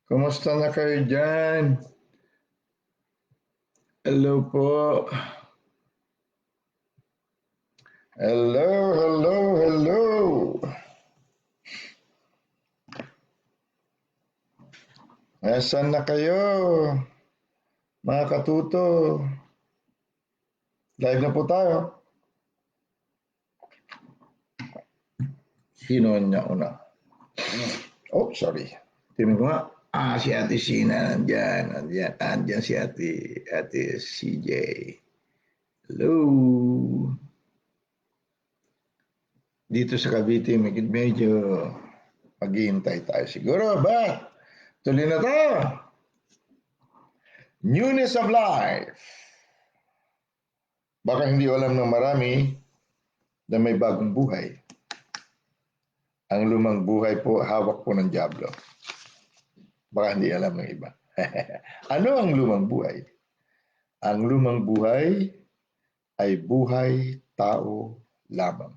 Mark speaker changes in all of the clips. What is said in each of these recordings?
Speaker 1: Kumusta na kayo dyan? Hello po. Hello. Nasaan na kayo, mga katuto? Live na po tayo. Sino niya una? Oh, sorry. Tingnan ko nga. Si Ate Sina nandyan. Andyan si Ate CJ. Hello. Dito sa Cavite, medyo maghihintay tayo siguro. Ba? Tuloy na tayo. Newness of life. Baka hindi alam ng marami na may bagong buhay. Ang lumang buhay po, hawak po ng dyablo. Baka hindi alam ng iba. Ano ang lumang buhay? Ang lumang buhay ay buhay tao lamang.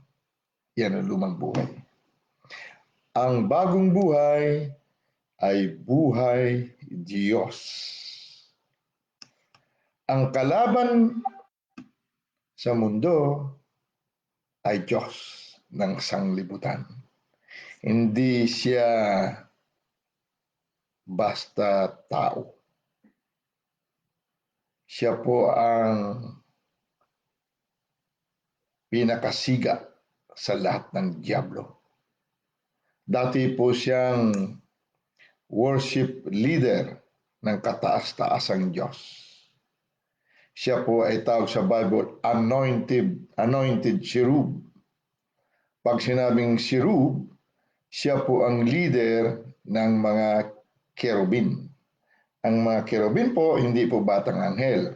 Speaker 1: Yan ang lumang buhay. Ang bagong buhay ay buhay Diyos. Ang kalaban sa mundo ay Diyos ng sanglibutan. Hindi siya basta tao. Siya po ang pinakasiga sa lahat ng dyablo. Dati po siyang worship leader ng kataas-taasang Diyos. Siya po ay tawag sa Bible, anointed cherub. Pag sinabing cherub, siya po ang leader ng mga kerubin. Ang mga kerubin po, hindi po batang anghel.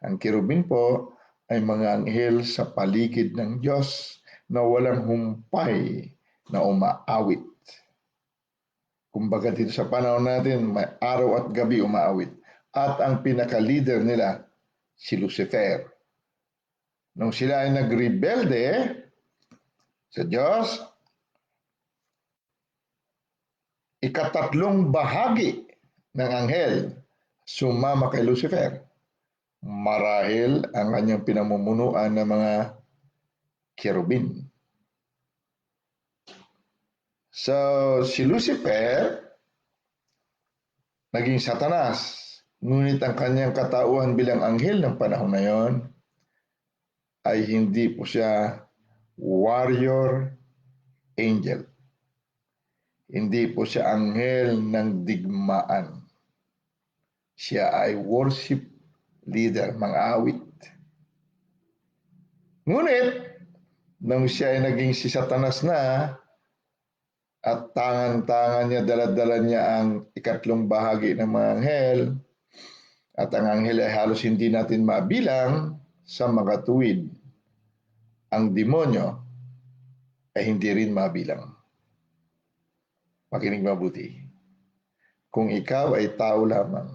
Speaker 1: Ang kerubin po ay mga anghel sa paligid ng Diyos na walang humpay na umaawit. Kumbaga dito sa panahon natin, may araw at gabi umaawit. At ang pinaka-leader nila, si Lucifer. Nung sila ay nagrebelde sa Diyos, ikatatlong bahagi ng anghel sumama kay Lucifer. Marahil ang kanyang pinamumunuan ng mga kerubin. So, si Lucifer naging Satanas. Ngunit ang kanyang katauhan bilang anghel ng panahon na yon ay hindi po siya warrior angel. Hindi po siya anghel ng digmaan. Siya ay worship leader, mang-awit. Ngunit, nung siya ay naging si Satanas na, at tangan-tangan niya, dala-dala niya ang ikatlong bahagi ng mga anghel, at ang anghel ay halos hindi natin mabilang sa mga tuwid. Ang demonyo ay hindi rin mabilang. Makinig mabuti. Kung ikaw ay tao lamang,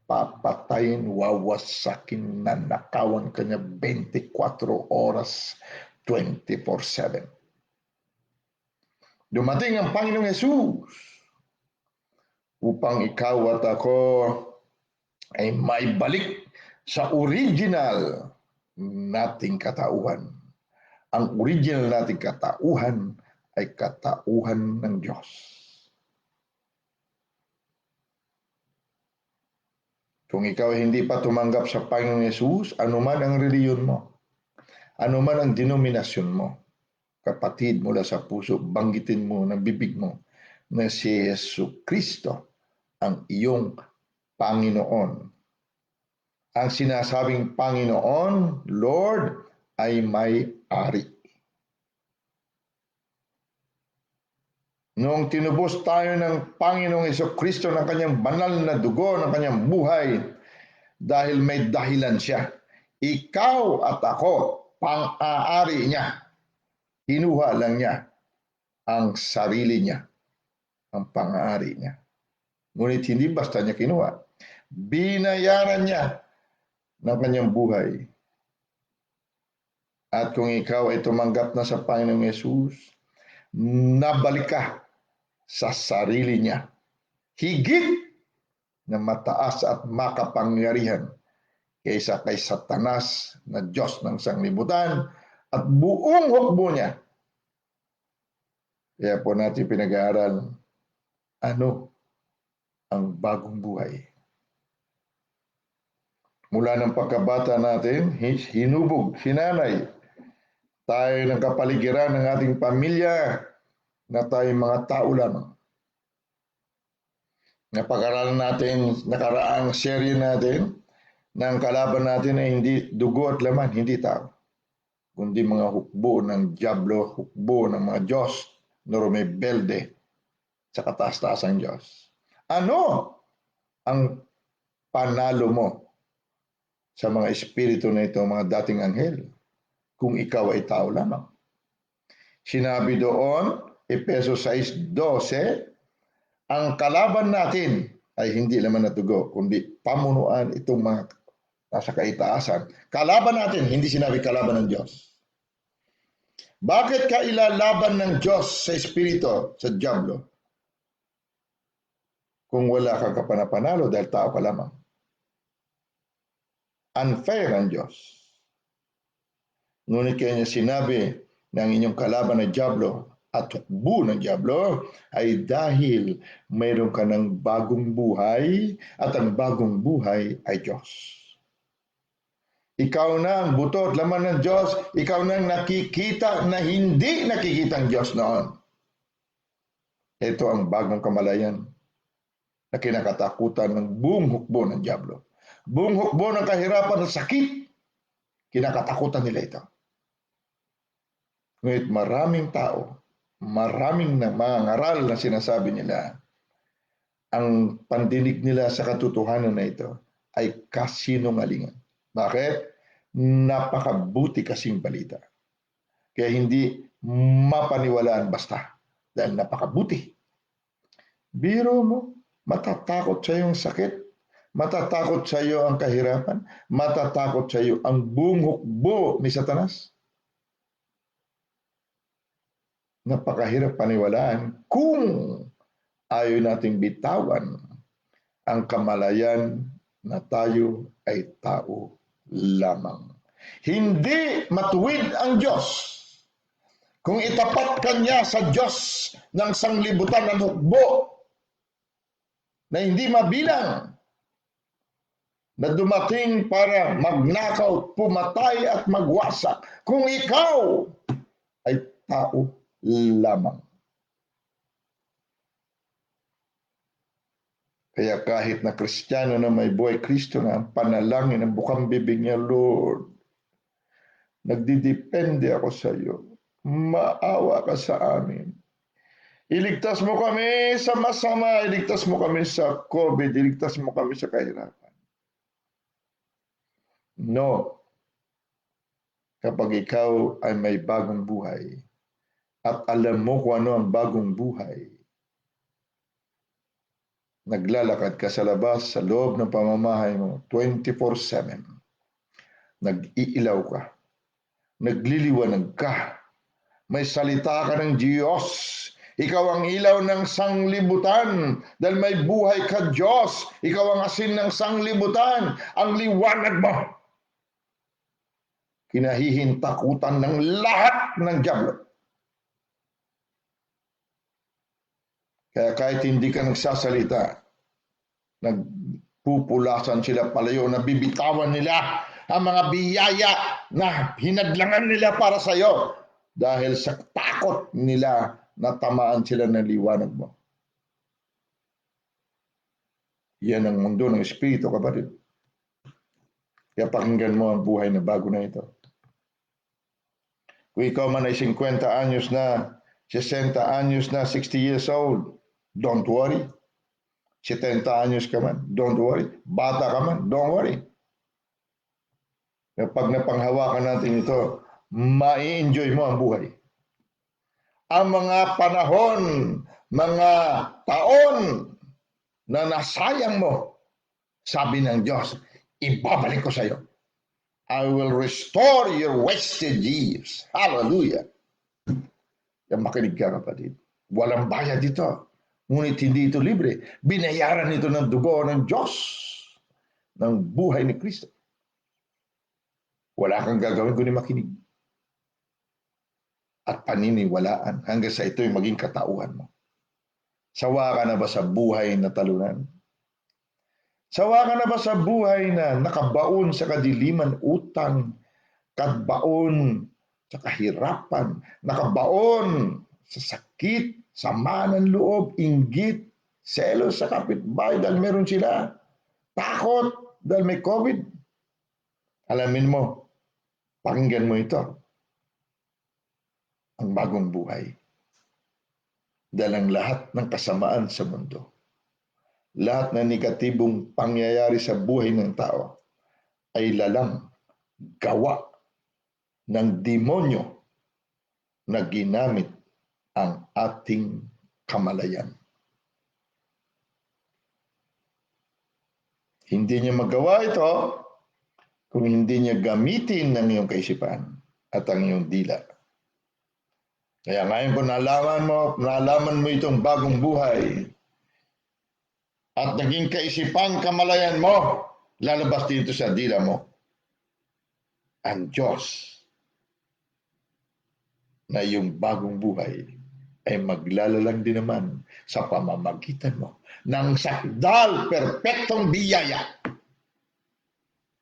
Speaker 1: papatayin, wawasakin, nanakawan kanya 24 oras, 24/7. Dumating ang Panginoong Hesus upang ikaw at ako ay maibalik sa original nating katauhan. Ang original nating katauhan ay katauhan ng Diyos. Kung ikaw ay hindi pa tumanggap sa Panginoong Hesus, anuman ang reliyon mo, anuman ang denominasyon mo, kapatid mula sa puso, banggitin mo ng bibig mo na si Yesu Kristo ang iyong Panginoon. Ang sinasabing Panginoon, Lord, ay may-ari. Noong tinubos tayo ng Panginoong Yesu Kristo ng kanyang banal na dugo, ng kanyang buhay, dahil may dahilan siya. Ikaw at ako, pang-aari niya. Kinuha lang niya ang sarili niya, ang pang-aari niya. Ngunit hindi basta niya kinuha. Binayaran niya ng kanyang buhay. At kung ikaw ay tumanggap na sa Panginoong Yesus, nabalik ka sa sarili niya. Higit na mataas at makapangyarihan kaysa kay Satanas na Diyos ng sanglibutan at buong hukbo niya. Kaya po natin pinag-aaral, ano ang bagong buhay. Mula ng pagkabata natin, hinubog, sinanay tayo ng kapaligiran ng ating pamilya na tayo mga tao lamang. Napag-aralan natin, nakaraang serye natin, na ang kalaban natin ay hindi dugo at laman, hindi tao, kundi mga hukbo ng diablo, hukbo ng mga Diyos na rumebelde sa kataas-taasang Diyos. Ano ang panalo mo sa mga espiritu na ito, mga dating anghel, kung ikaw ay tao lamang? Sinabi doon, Efeso 6:12, ang kalaban natin ay hindi laman na dugo, kundi pamunuan itong mga nasa kaitaasan. Kalaban natin, hindi sinabi kalaban ng Diyos. Bakit ka ilalaban ng Diyos sa espiritu, sa diablo, kung wala kang kapanapanalo dahil tao ka lamang? Unfair ang Diyos. Ngunit kaya niya sinabi ng inyong kalaban na diablo at hukbo ng diablo ay dahil mayroon ka ng bagong buhay at ang bagong buhay ay Diyos. Ikaw na ang buto at laman ng Diyos, ikaw na ang nakikita na hindi nakikita ang Diyos noon. Ito ang bagong kamalayan na kinakatakutan ng buong hukbo ng diablo. Buong hukbo ng kahirapan at sakit, kinakatakutan nila ito. Ngunit maraming tao, maraming mga ngaral na sinasabi nila, ang pandinig nila sa katotohanan na ito ay kasinungalingan. Bakit? Napakabuti kasing balita. Kaya hindi mapaniwalaan basta dahil napakabuti. Biro mo, matatakot sa iyo ang sakit, matatakot sa iyo ang kahirapan, matatakot sa iyo ang buong hukbo ni Satanas. Napakahirap paniwalaan kung ayaw nating bitawan ang kamalayan na tayo ay tao lamang. Hindi matuwid ang Diyos kung itapat kanya sa Diyos ng sanglibutan ng hukbo na hindi mabilang, na dumating para magnakaw, pumatay at magwasak kung ikaw ay tao lamang. Kaya kahit na Kristiyano na may buhay Kristo na, ang panalangin ng bukang bibig niya, Lord, nagdidepende ako sa iyo. Maawa ka sa amin. Iligtas mo kami sa masama, iligtas mo kami sa COVID, iligtas mo kami sa kahirapan. No. Kapag ikaw ay may bagong buhay at alam mo kung ano ang bagong buhay, naglalakad ka sa labas, sa loob ng pamamahay mo, 24/7. Nag-iilaw ka. Nagliliwanag ka. May salita ka ng Diyos. Ikaw ang ilaw ng sanglibutan dahil may buhay ka, Diyos. Ikaw ang asin ng sanglibutan. Ang liwanag mo. Kinahihintakutan ng lahat ng diablo. Kaya kahit hindi ka nagsasalita, nagpupulasan sila palayo, nabibitawan nila ang mga biyaya na hinadlangan nila para sa iyo dahil sa takot nila na tamaan sila ng liwanag mo. Yan ang mundo ng espiritu, kapatid. Kaya pakinggan mo ang buhay na bago na ito. Kung ikaw man ay 50 anyos na, 60 anyos na, 60 years old, don't worry. 70 anyos ka man, don't worry. Bata ka man, don't worry. Kapag napanghawakan natin ito, ma-enjoy mo ang buhay. Ang mga panahon, mga taon na nasayang mo, sabi ng Diyos, ibabalik ko sa iyo. I will restore your wasted years. Hallelujah. Yan, makinig ka, kapatid. Walang bayad dito. Ngunit hindi ito libre. Binayaran ito ng dugo ng Diyos, ng buhay ni Kristo. Wala kang gagawin kundi makinig at paniniwalaan hanggang sa ito'y maging katauhan mo. Sawa ka na ba sa buhay na talunan? Sawa ka na ba sa buhay na nakabaon sa kadiliman, utang, kadbaon sa kahirapan, nakabaon sa sakit, sama ng loob, inggit, selos sa kapitbahay dahil meron sila, takot dahil may COVID? Alamin mo, pakinggan mo ito, ang bagong buhay. Dahil ang lahat ng kasamaan sa mundo, lahat ng negatibong pangyayari sa buhay ng tao ay lalang gawa ng demonyo na ginamit ang ating kamalayan. Hindi niya magawa ito kung hindi niya gamitin ng iyong kaisipan at ang iyong dila. Kaya ngayon kung nalaman mo itong bagong buhay at naging kaisipang kamalayan mo, lalabas dito sa dila mo ang Diyos na yung bagong buhay ay maglalalang din naman sa pamamagitan mo ng sakdal, perpektong biyaya.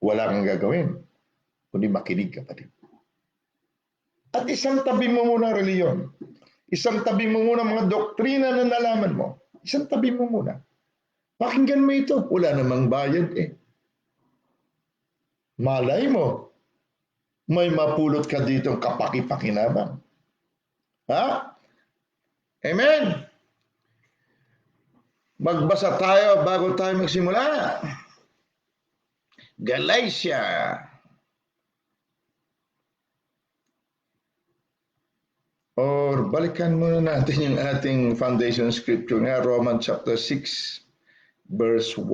Speaker 1: Wala kang gagawin, kundi makinig, kapatid. At isang tabi mo muna reliyon. Isang tabi mo muna mga doktrina na nalaman mo. Isang tabi mo muna. Pakinggan mo ito. Wala namang bayad eh. Malay mo, may mapulot ka dito kapaki-pakinabang. Ha? Amen? Magbasa tayo bago tayo magsimula. Galatia. Or balikan muna natin yung ating foundation scripture nga, Romans chapter 6, verse 1.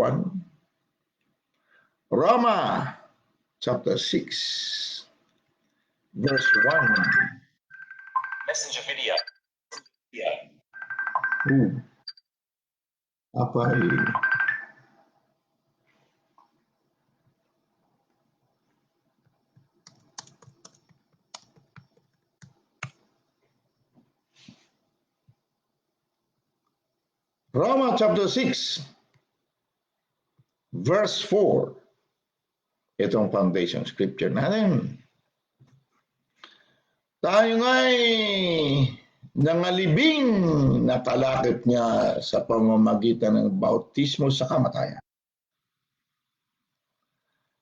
Speaker 1: Roma chapter 6, verse 1.
Speaker 2: Messenger video. Yeah.
Speaker 1: Apa ini? Roma chapter 6, verse 4. Itong foundation scripture natin. Tayo nga'y nangalibing na kalakip niya sa pamamagitan ng bautismo sa kamatayan.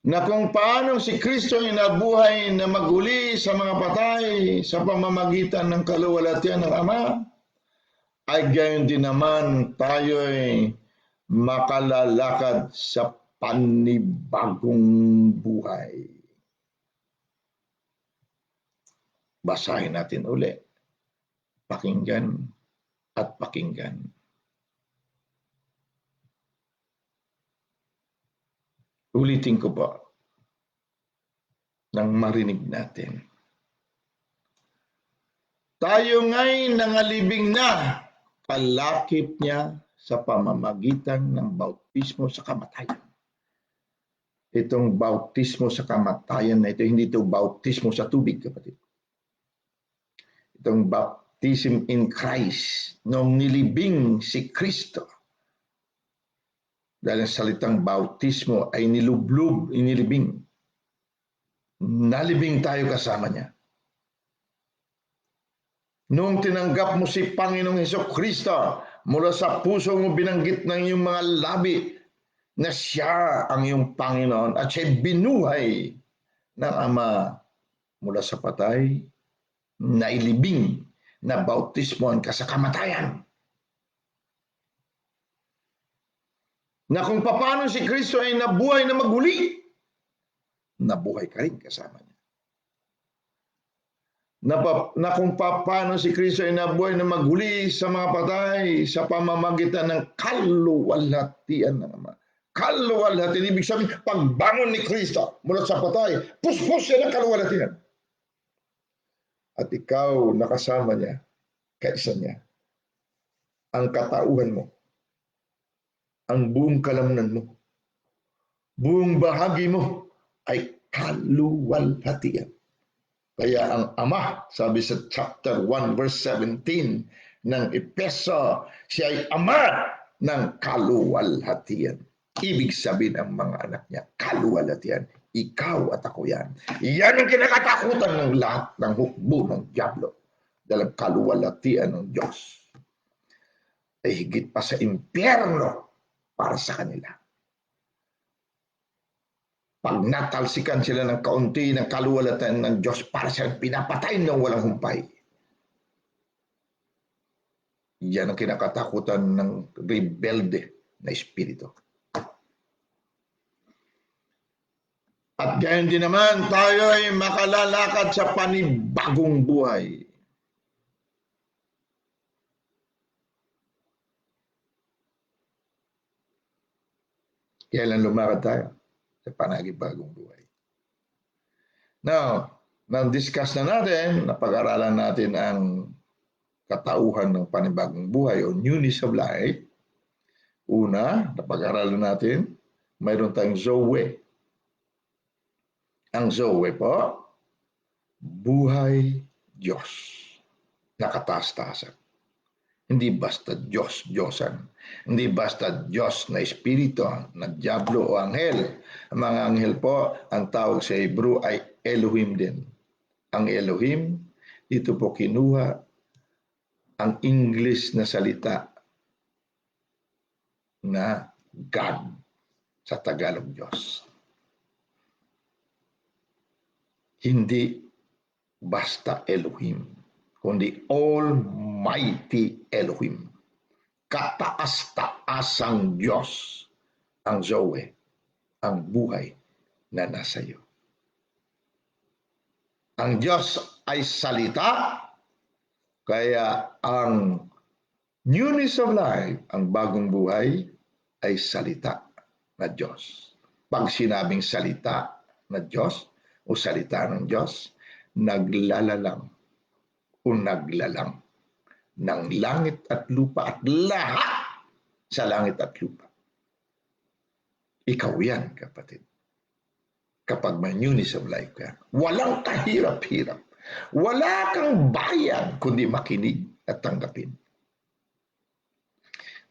Speaker 1: Na kung paano si Kristo ay nabuhay na maguli sa mga patay sa pamamagitan ng kaluwalhatian ng Ama, ay gayon din naman tayo ay makalalakad sa panibagong buhay. Basahin natin uli. Pakinggan at pakinggan. Ulitin ko po nang marinig natin. Tayo nga'y nangalibing na kalakip niya sa pamamagitan ng bautismo sa kamatayan. Itong bautismo sa kamatayan na ito, hindi ito bautismo sa tubig, kapatid. Itong baptism in Christ, nung nilibing si Kristo. Dahil ang salitang bautismo ay nilublob, inilibing. Nalibing tayo kasama niya. Nung tinanggap mo si Panginoong Hesukristo, mula sa puso mo binanggit ng iyong mga labi na siya ang iyong Panginoon at siya'y binuhay ng Ama mula sa patay, nailibing, na bautismoan ka sa kamatayan. Na kung paano si Kristo ay nabuhay na maguli, nabuhay ka rin kasama niya. Na kung paano si Kristo ay nabuhay na maguli sa mga patay sa pamamagitan ng kaluwalhatian ng Ama. Kaluwalhatian, ibig sabihin, pagbangon ni Kristo mula sa patay, puspos siya ng kaluwalhatian. At ikaw nakasama niya, kaisa niya. ang katauhan mo, ang buong kalamnan mo, buong bahagi mo ay kaluwalhatian. Kaya ang Ama, sabi sa chapter 1 verse 17 ng Efeso, siya ay Ama ng kaluwalhatian. Ibig sabihin ang mga anak niya, kaluwalhatian. Ikaw at ako yan. Yan ang kinakatakutan ng lahat ng hukbo ng diablo. Dahil kaluwalhatian ng Diyos ay higit pa sa impyerno para sa kanila. Pag natalsikan sila ng kaunti ng kaluwalhatian ng Diyos, para silang pinapatay ng walang humpay. Yan ang kinakatakutan ng rebelde na espiritu. At gayon din naman, tayo ay makalalakad sa panibagong buhay. Kailan lumakad tayo sa panibagong buhay? Now, na-discuss na natin, napag-aralan natin ang katauhan ng panibagong buhay o newness of life. Una, napag-aralan natin, mayroon tayong Zoe. Ang Zoe po, buhay Diyos na kataas-taasan. Hindi basta Diyos-Diyosan. Hindi basta Diyos na espiritu, na diablo o anghel. Ang mga anghel po, ang tawag sa Hebrew ay Elohim din. Ang Elohim, dito po kinuha ang English na salita na God sa Tagalog Diyos. Hindi basta Elohim, kundi Almighty Elohim. Kataas-taasang Diyos ang Zoe, ang buhay na nasa iyo. Ang Diyos ay salita, kaya ang newness of life, ang bagong buhay, ay salita na Diyos. Pag sinabing salita na Diyos o salita ng Diyos, naglalalang o naglalang ng langit at lupa at lahat sa langit at lupa. Ikaw yan, kapatid. Kapag may newness of life ka, walang kahirap-hirap. Wala kang bayad kundi makinig at tanggapin.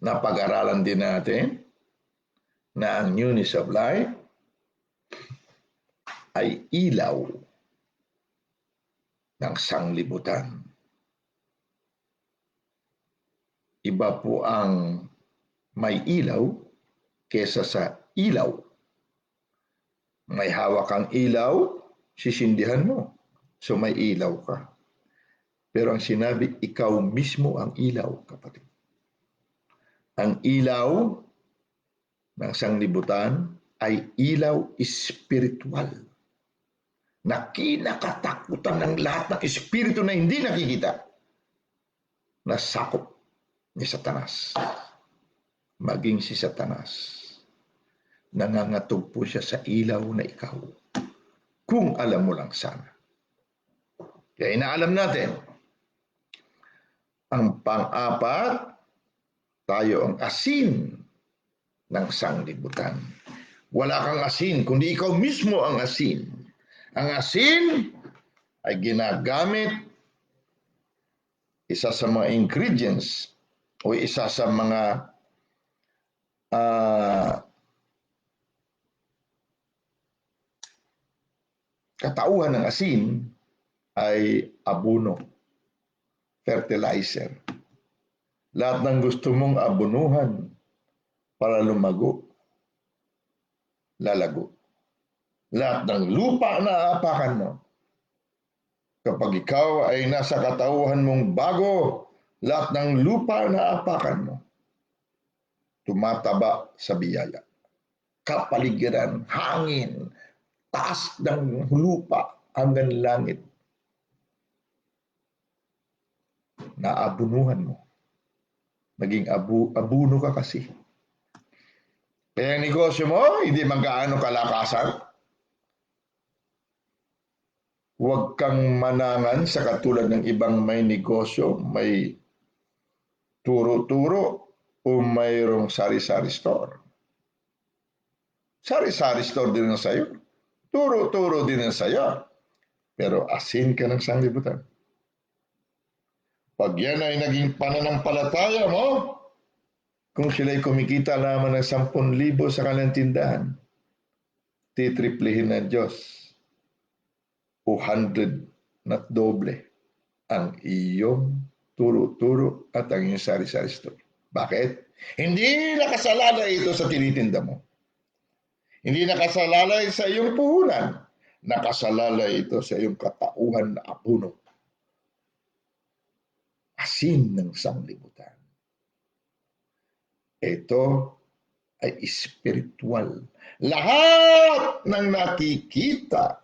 Speaker 1: Napag-aralan din natin na ang newness of life ay ilaw ng sanglibutan. Iba po ang may ilaw kesa sa ilaw. May hawak kang ilaw, sisindihan mo. So may ilaw ka. Pero ang sinabi, ikaw mismo ang ilaw, kapatid. Ang ilaw ng sanglibutan ay ilaw espiritual na kinakatakutan ng lahat ng espiritu na hindi nakikita na sakop ni Satanas. Maging si Satanas, nangangatog po siya sa ilaw na ikaw. Kung alam mo lang sana. Kaya inaalam natin, ang pang-apat, tayo ang asin ng sanglibutan. Wala kang asin, kundi ikaw mismo ang asin. Ang asin ay ginagamit, isa sa mga ingredients o isa sa mga katauhan ng asin ay abono, fertilizer. Lahat ng gusto mong abonuhan para lumago, lalago. Lahat ng lupa na aapakan mo, kapag ikaw ay nasa katauhan mong bago, lahat ng lupa na aapakan mo, tumataba sa biyaya. Kapaligiran, hangin, taas ng lupa hanggang langit, naabunuhan mo. Naging abuno ka kasi. Kaya ang negosyo mo, hindi man gaano kalakasan. Huwag kang manangan sa katulad ng ibang may negosyo, may turo-turo o mayroong sari-sari store? Sari-sari store din ang sayo. Turo-turo din ang sayo. Pero asin ka ng sanglibutan. Pag yan ay naging pananampalataya mo, kung sila'y kumikita lamang ng 10,000 sa kanilang tindahan, titriplihin ng Diyos o 100 na doble ang iyong turo-turo at ang iyong sari-sari store. Bakit? Hindi nakasalalay ito sa tinitinda mo. Hindi nakasalalay sa iyong puhunan. Nakasalalay ito sa iyong katauhan na apuno. Asin ng sanglibutan. Ito ay espiritual. Lahat ng nakikita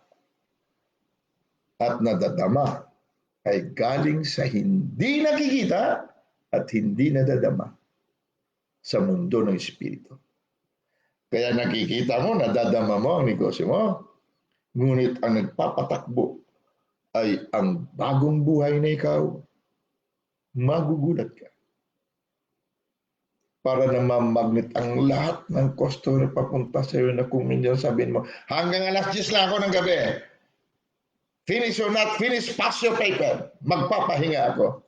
Speaker 1: at nadadama ay galing sa hindi nakikita at hindi nadadama sa mundo ng espiritu. Kaya nakikita mo, nadadama mo ang negosyo mo, ngunit ang nagpapatakbo ay ang bagong buhay na ikaw, magugulat ka. Para na mamagnet ang lahat ng customer papunta sa iyo na kung minsan sabihin mo, hanggang alas 10 lang ako ng gabi. Finish or not finish, pass your paper. Magpapahinga ako.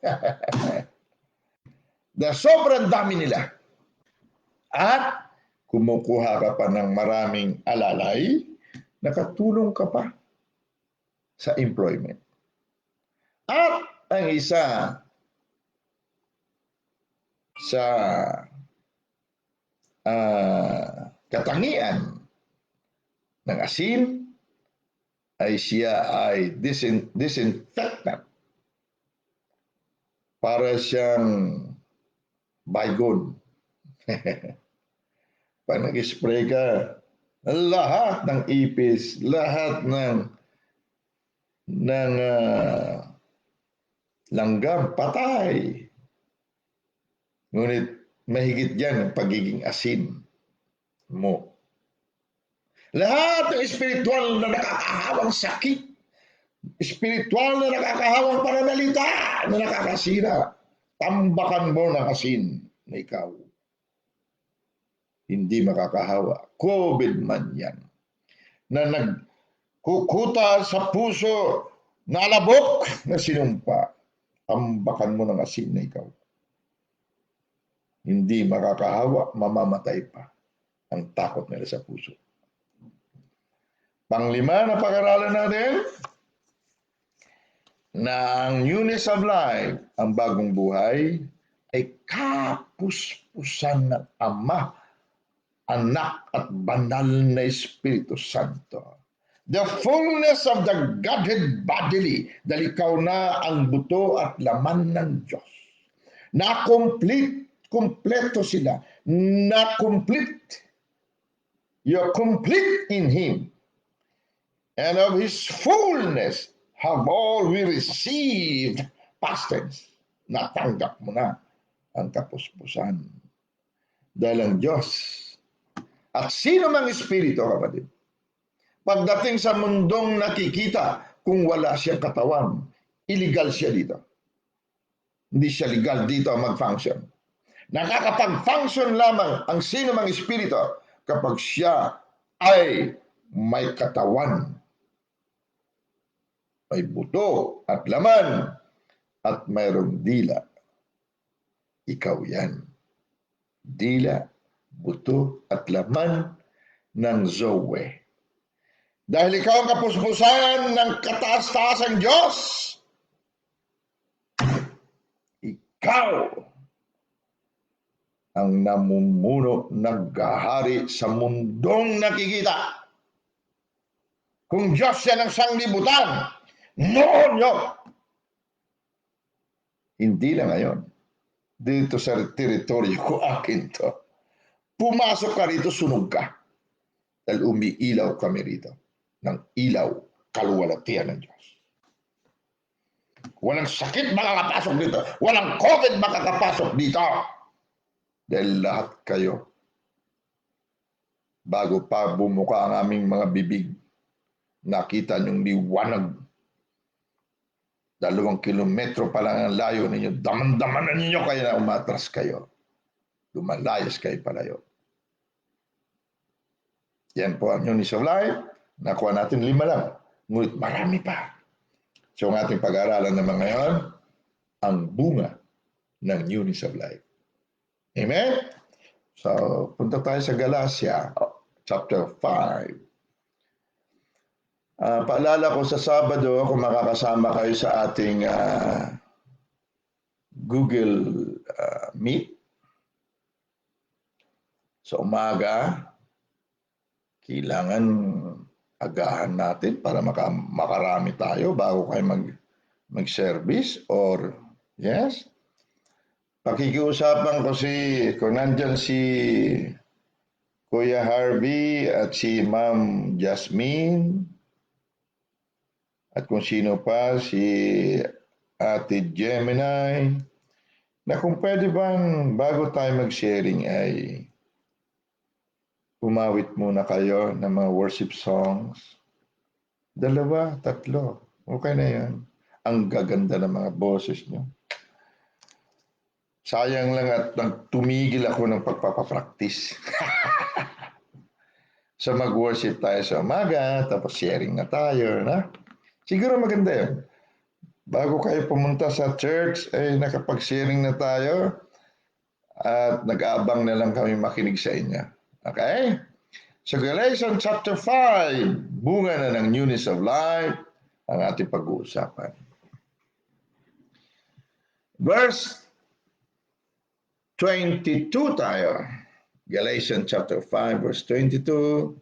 Speaker 1: Sobrang dami nila. At kumukuha ka pa ng maraming alalay, nakatulong ka pa sa employment. At ang isa sa katangian ng asin ay siya ay disinfectant. Para siyang baygon. Pag nag-spray ka, lahat ng ipis, lahat ng langgam, patay. Ngunit mahigit yan ang pagiging asin mo. Lahat ng espiritual na nakakahawang sakit, espiritual na nakakahawang pananalita na nakakasira, tambakan mo ng asin na ikaw. Hindi makakahawa. COVID man yan. Na nagkukuta sa puso na alabok na sinumpa, tambakan mo ng asin na ikaw. Hindi makakahawa, mamamatay pa ang takot nila sa puso. Panglima na pag-aralan natin, na ang newness of life, ang bagong buhay, ay kapuspusan ng Ama, Anak at Banal na Espiritu Santo. The fullness of the Godhead bodily, dahil ikaw na ang buto at laman ng Diyos. Kompleto sila. Na-complete. You're complete in Him. And of His fullness have all we received. Past tense. Natanggap mo na ang kapuspusan. Dahil ang Diyos at sino mang espiritu, kapatid, pagdating sa mundong nakikita, kung wala siyang katawan, illegal siya dito. Hindi siya legal dito mag-function. Nakakapag-function lamang ang sino mang espiritu kapag siya ay may katawan, may buto at laman, at mayroong dila. Ikaw yan. Dila, buto at laman ng Zoe. Dahil ikaw ang kapuspusan ng kataas-taasang Diyos, ikaw ang namumuno, naghahari sa mundong nakikita. Kung Diyos yan ang sanglibutan, noon yun. Hindi lang ngayon. Dito sa teritoryo ko, akin to. Pumasok ka rito, sunog ka. Dahil umiilaw kami rito ng ilaw, kaluwalhatian ng Diyos. Walang sakit makakapasok dito. Walang COVID makakapasok dito. Dahil lahat kayo, bago pa bumuka ang aming mga bibig, nakita niyong liwanag. 2 kilometro pa lang ang layo ninyo, daman-daman na ninyo kaya na umatras kayo. Lumalayas kayo palayo. Yan po ang newness of life. Nakuha natin 5 lang. Ngunit marami pa. So ang ating pag-aaralan naman ngayon, ang bunga ng newness of life. Amen? So, punta tayo sa Galatia, chapter 5. Paalala ko sa Sabado, kung makakasama kayo sa ating Google Meet, sa umaga, kailangan agahan natin para makarami tayo bago kayo mag-service or yes. Pakikiusapan ko kung nandyan si Kuya Harvey at si Ma'am Jasmine at kung sino pa, si Ate Gemini, na kung pwede bang bago tayo mag-sharing ay umawit muna kayo ng mga worship songs. 2, 3. Okay na yan. Ang gaganda ng mga boses nyo. Sayang lang at tumigil ako ng pagpapapraktis. So mag-worship tayo sa umaga, tapos sharing na tayo. Na? Siguro maganda yun. Bago kayo pumunta sa church, ay nakapag-sharing na tayo at nag-aabang na lang kami makinig sa inyo. Okay? So Galatians chapter 5, bunga na ng newness of life, ang ating pag-uusapan. Verse 22 tayo. Galatians chapter 5 verse 22.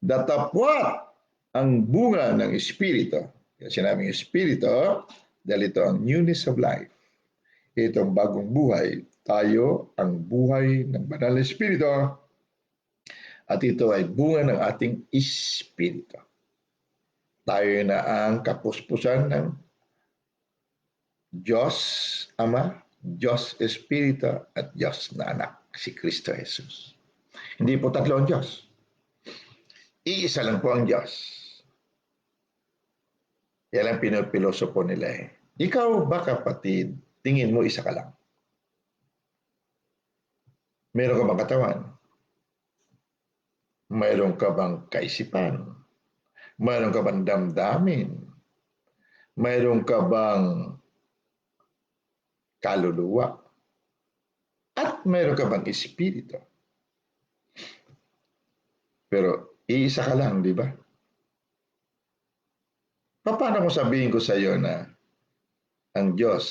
Speaker 1: Datapwat ang bunga ng Espiritu. Kasi sinabing Espiritu, dahil ito ang newness of life. Ito ang bagong buhay. Tayo ang buhay ng banal na Espiritu. At ito ay bunga ng ating Espiritu. Tayo na ang kapuspusan ng Diyos Ama, Diyos Espiritu at Diyos na anak, si Kristo Jesus. Hindi po 3 ang Diyos. Iisa lang po ang Diyos. Yan ang pinopilosopo nila eh. Ikaw ba kapatid, tingin mo isa ka lang? Meron ka bang katawan? Meron ka bang kaisipan? Meron ka bang damdamin? Meron ka bang kaluluwa? At meron ka bang espiritu? Pero iisa ka lang, di ba? Paano kung sabihin ko sa iyo na ang Diyos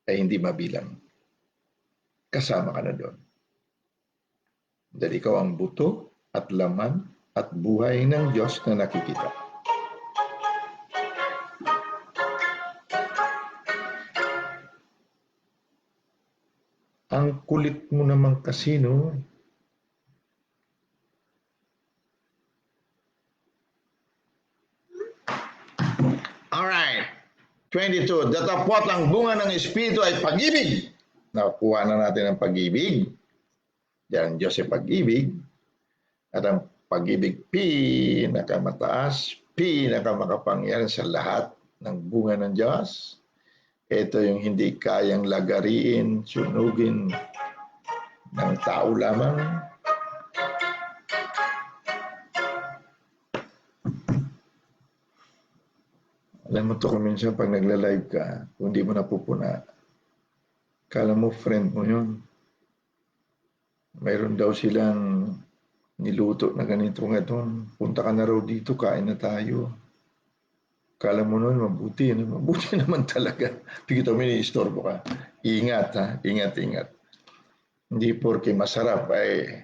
Speaker 1: ay hindi mabilang? Kasama ka na doon. Dahil ikaw ang buto at laman at buhay ng Diyos na nakikita. Ang kulit mo naman kasi, no? Alright. 22. Datapwat ang bunga ng Espiritu ay pag-ibig. Nakuha na natin ang pag-ibig. Diyan, Diyos ay pag-ibig. At ang pag-ibig, pinakamataas, pinakamakapangyarihan sa lahat ng bunga ng Diyos. Ito yung hindi kayang lagariin, sunugin ng tao lamang. Alam mo to kung minsan pag nagla-live ka, kung di mo napupuna, kala mo friend mo yun. Mayroon daw silang niluto na ganito ngayon. Punta ka na raw dito, kain na tayo. Kala mo nun, mabuti naman talaga. Pagkita mo, ini-istorbo ka. Ingat ha, ingat. Hindi porke masarap ay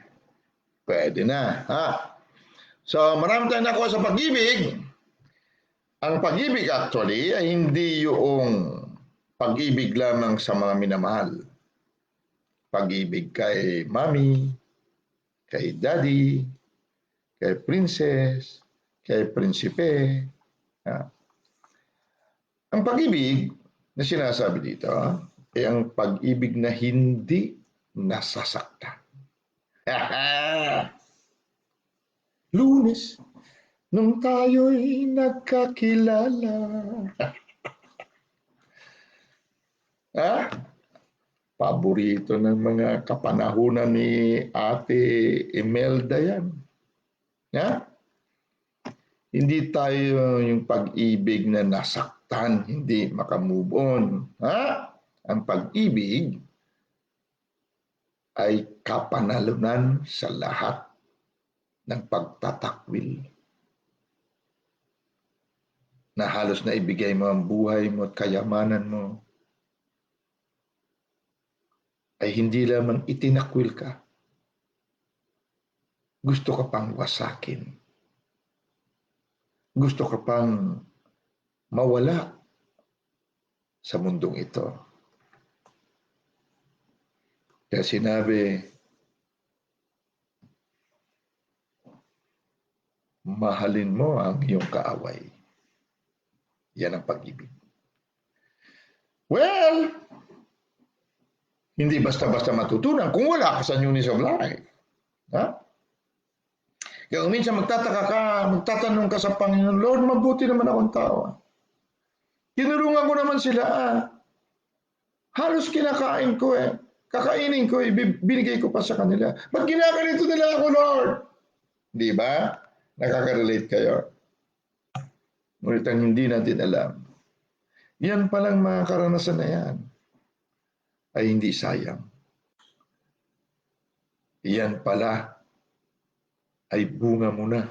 Speaker 1: pwede na. Ha? So marami tayong nakuha sa pag-ibig. Ang pag-ibig actually ay hindi yung pag-ibig lamang sa mga minamahal. Pag-ibig kay mami, kay daddy, kay princess, kay prinsipe. Ha? Ang pag-ibig na sinasabi dito ay ang pag-ibig na hindi nasasaktan. Lunes, nung tayo'y nagkakilala. Ha? Paborito ng mga kapanahunan ni Ate Imelda yan. Ha? Hindi tayo yung pag-ibig na nasaktan, hindi makamove on. Ha? Ang pag-ibig ay kapanalunan sa lahat ng pagtatakwil na halos na ibigay mo ang buhay mo at kayamanan mo ay hindi lamang itinakwil ka. Gusto ka pang wasakin. Gusto ka pang mawala sa mundong ito. Kaya sinabi, mahalin mo ang iyong kaaway. Yan ang pag-ibig. Well, hindi basta-basta matutunan kung wala ka sa newness of life. Ha? Kaya kung minsan magtataka ka, magtatanong ka sa Panginoon, Lord, mabuti naman akong tao. Tinulungan ko naman sila. Halos kinakain ko Kakainin ko, binigay ko pa sa kanila. Ba't ginaganito nila ako, Lord? Di ba? Nakaka-relate kayo. Ngunit ang hindi natin alam, yan palang mga karanasan na yan ay hindi sayang. Yan pala ay bunga mo na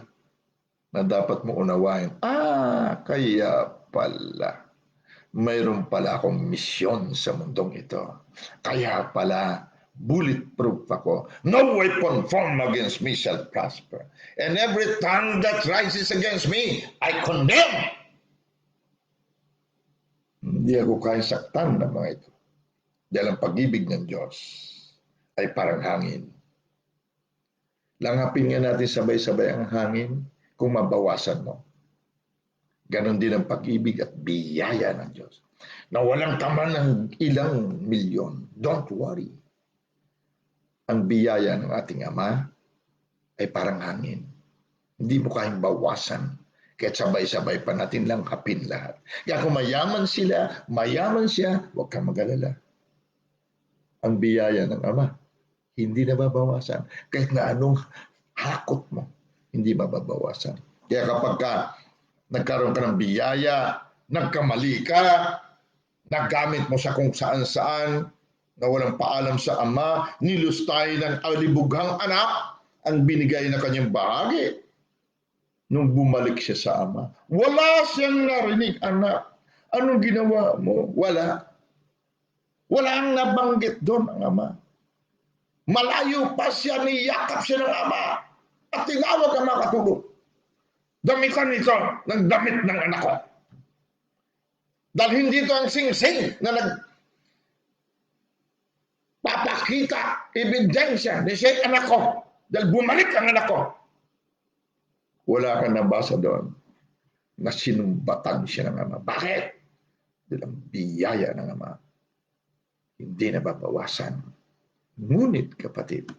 Speaker 1: dapat mo unawain. Kaya pala mayroon pala akong misyon sa mundong ito. Kaya pala bulletproof ako. No weapon formed against me shall prosper. And every tongue that rises against me, I condemn. Hindi ako kaya saktan ng mga ito. Dahil ang pag-ibig ng Diyos ay parang hangin. Langapin nga natin sabay-sabay ang hangin kung mabawasan mo. Ganon din ang pag-ibig at biyaya ng Diyos. Na walang kaman ng ilang milyon. Don't worry. Ang biyaya ng ating Ama ay parang hangin. Hindi mo kayang bawasan. Kahit sabay-sabay pa natin lang hapin lahat. Kaya kung mayaman sila, mayaman siya, huwag kang mag-alala. Ang biyaya ng Ama, hindi na babawasan. Kahit na anong hakot mo, hindi mababawasan. Kaya kapag nagkaroon ka ng biyaya, nagkamali ka, nagamit mo sa kung saan-saan, na walang paalam sa Ama, nilustay ng alibughang anak, ang binigay na kanyang bahagi. Nung bumalik siya sa Ama, wala siyang narinig, anak. Anong ginawa mo? Wala. Walang nabanggit doon ang Ama. Malayo pa siya, niyakap siya ng Ama at tinawag ang mga katulong. Damitan ito ng damit ng anak ko. Dahil hindi ito ang sing-sing na nagpapakita, ebidensya na siya anak ko. Dahil bumalik ang anak ko. Wala kang nabasa doon na sinumbatan siya ng Ama. Bakit? Dahil ang biyaya ng Ama hindi nababawasan. Ngunit kapatid,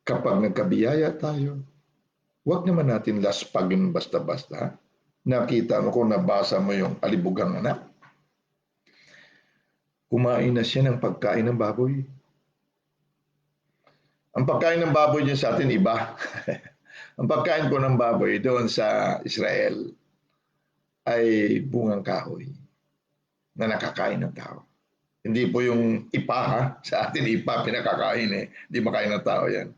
Speaker 1: kapag nagkabiyaya tayo, huwag naman natin laspagin basta-basta. Nakita mo kung nabasa mo yung alibugang anak. Kumain na siya ng pagkain ng baboy. Ang pagkain ng baboy niya sa atin iba. Ang pagkain ko ng baboy doon sa Israel ay bungang kahoy na nakakain ng tao. Hindi po yung ipa sa atin ipa pinakakain Hindi makain ng tao yan.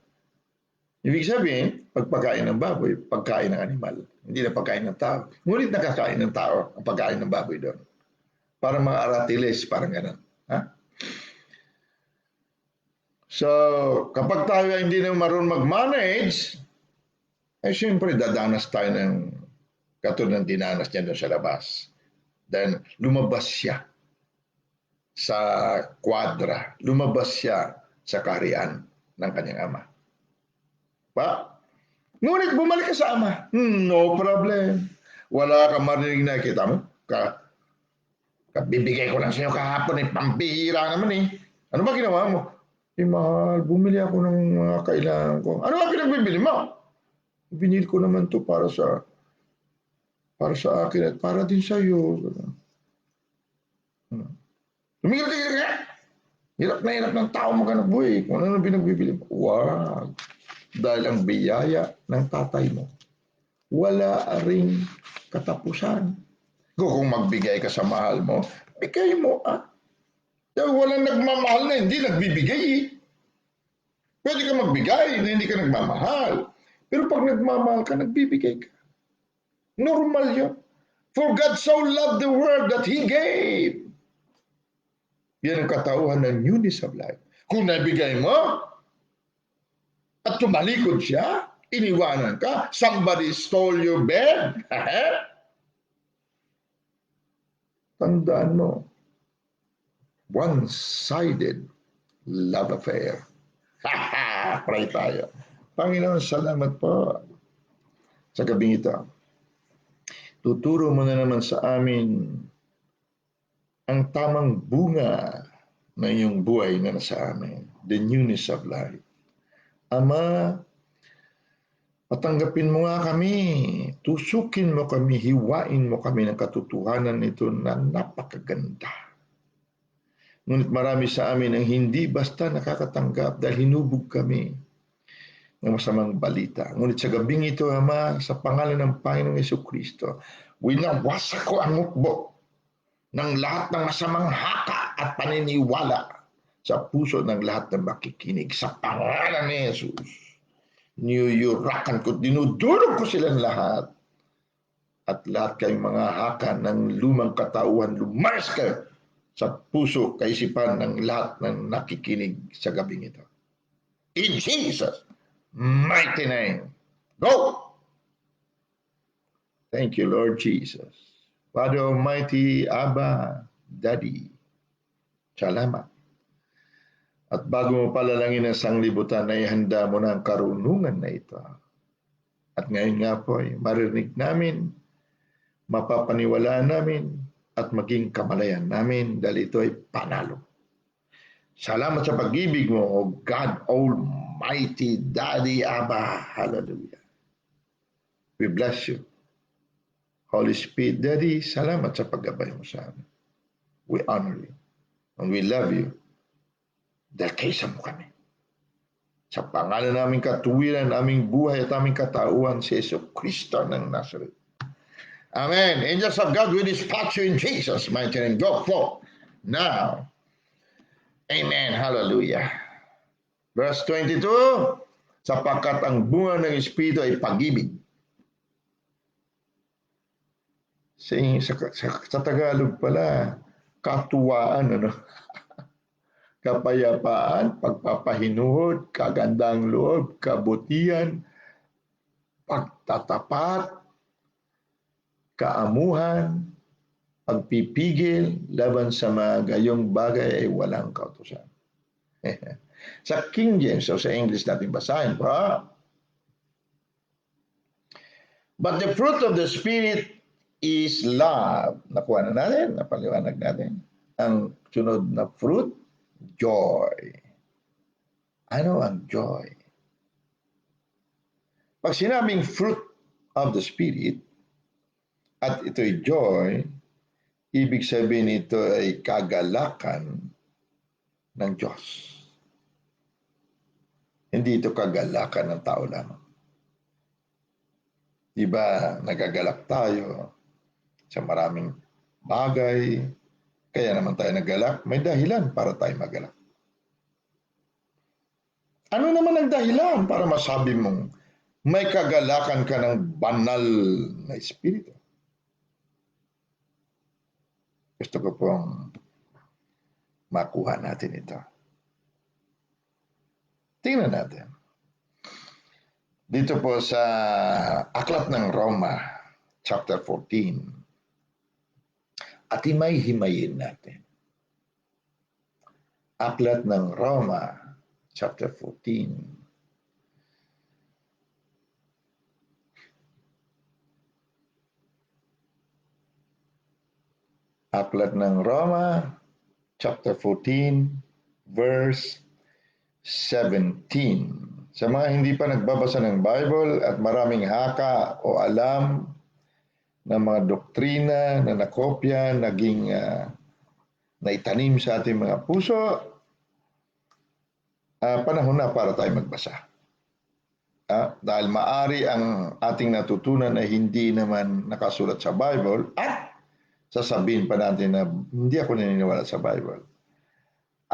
Speaker 1: Ibig sabihin, pagpakain ng baboy, pagkain ng animal. Hindi na pagkain ng tao. Ngunit nakakain ng tao ang pagkain ng baboy doon. Parang mga aratiles, parang gano'n. Ha? So, kapag tayo hindi na marunong mag-manage, ay siyempre dadanas tayo ng katulad ng dinanas niya doon sa labas. Then, lumabas siya sa kwadra. Lumabas siya sa kaharian ng kanyang Ama. Ngunit bumalik ka sa Ama. No problem. Wala kang marinig na kita mo. Bibigay ko lang sa iyo kahapon pambihira naman Ano ba ginawa mo? Mahal, bumili ako ng mga kailangan ko. Ano ba pinagbibili mo? Binili ko naman to para para sa akin at para din sa iyo. Tumigil ka. Hirap na hirap ng tao maghanap buhay. Kung ano pinagbibili mo. Wag. Dahil ang biyaya ng tatay mo, wala ring katapusan. Kung magbigay ka sa mahal mo, bigay mo Dahil walang nagmamahal na hindi nagbibigay Pwede ka magbigay na hindi ka nagmamahal. Pero pag nagmamahal ka, nagbibigay ka. Normal yun. For God so loved the world that He gave. Yan ang katauhan ng newness of life. Kung nabigay mo, at tumalikod siya, iniwanan ka, somebody stole your bed, tandaan mo, one-sided love affair. Pray tayo. Panginoon, salamat po sa gabing ito. Tuturo mo na naman sa amin ang tamang bunga ng iyong buhay na nasa amin, the newness of life. Ama, patanggapin mo nga kami, tusukin mo kami, hiwain mo kami ng katotohanan nito na napakaganda. Ngunit marami sa amin ang hindi basta nakakatanggap dahil hinubog kami ng masamang balita. Ngunit sa gabing ito, Ama, sa pangalan ng Panginoong Jesucristo, winawasak ko ang mukbo ng lahat ng masamang haka at paniniwala sa puso ng lahat ng makikinig. Sa pangalan ni Jesus, niyuyurakan ko, dinudurog ko silang lahat. At lahat kayong mga haka ng lumang katauhan, lumaras kayo sa puso, kaisipan ng lahat ng nakikinig sa gabing ito. In Jesus' mighty name. Go! Thank you, Lord Jesus. Father Almighty, Abba, Daddy, salamat. At bago mo palalangin ang sanglibutan, ay handa mo na ang karunungan na ito. At ngayon nga po, marinig namin, mapapaniwalaan namin, at maging kamalayan namin dahil ito ay panalo. Salamat sa pag-ibig mo, O God Almighty, Daddy, Abba, hallelujah. We bless you. Holy Spirit, Daddy, salamat sa paggabay mo sa amin. We honor you and we love you dahil kaysa mo kami. Sa pangalan naming katuwiran, aming buhay at aming katauhan si Yesu Kristo ng Nazareth. Amen. Angels of God, we dispatch you in Jesus' mighty name. Go forth now. Amen. Hallelujah. Verse 22, sapagkat ang bunga ng Espiritu ay pag-ibig. Sa Tagalog pala, katuwaan, kapayapaan, pagpapahinuhod, kagandang loob, kabutihan, pagtatapat, kaamuhan, pagpipigil laban sa mga gayong bagay ay walang kautusan. Sa King James o sa English natin basahin pa. But the fruit of the Spirit is love. Nakuha na natin, napaliwanag natin. Ang sunod na fruit, joy. Ano ang joy? Pag sinabing fruit of the Spirit, at ito'y joy, ibig sabihin ito ay kagalakan ng Diyos. Hindi ito kagalakan ng tao lamang. Diba, nagagalak tayo sa maraming bagay, kaya naman tayo nagalak, may dahilan para tayo magalak. Ano naman ang dahilan para masabi mong may kagalakan ka ng banal na espiritu? Gusto ko pong makuha natin ito. Tingnan natin. Dito po sa Aklat ng Roma, chapter 14. At himay-himayin natin. Aklat ng Roma, chapter 14. Aklat ng Roma, chapter 14, verse 17. Sa mga hindi pa nagbabasa ng Bible at maraming haka o alam ng mga doktrina na nakopya, naging naitanim sa ating mga puso, panahon na para tayo magbasa. Dahil maari ang ating natutunan ay hindi naman nakasulat sa Bible at sasabihin pa natin na hindi ako naniniwala sa Bible.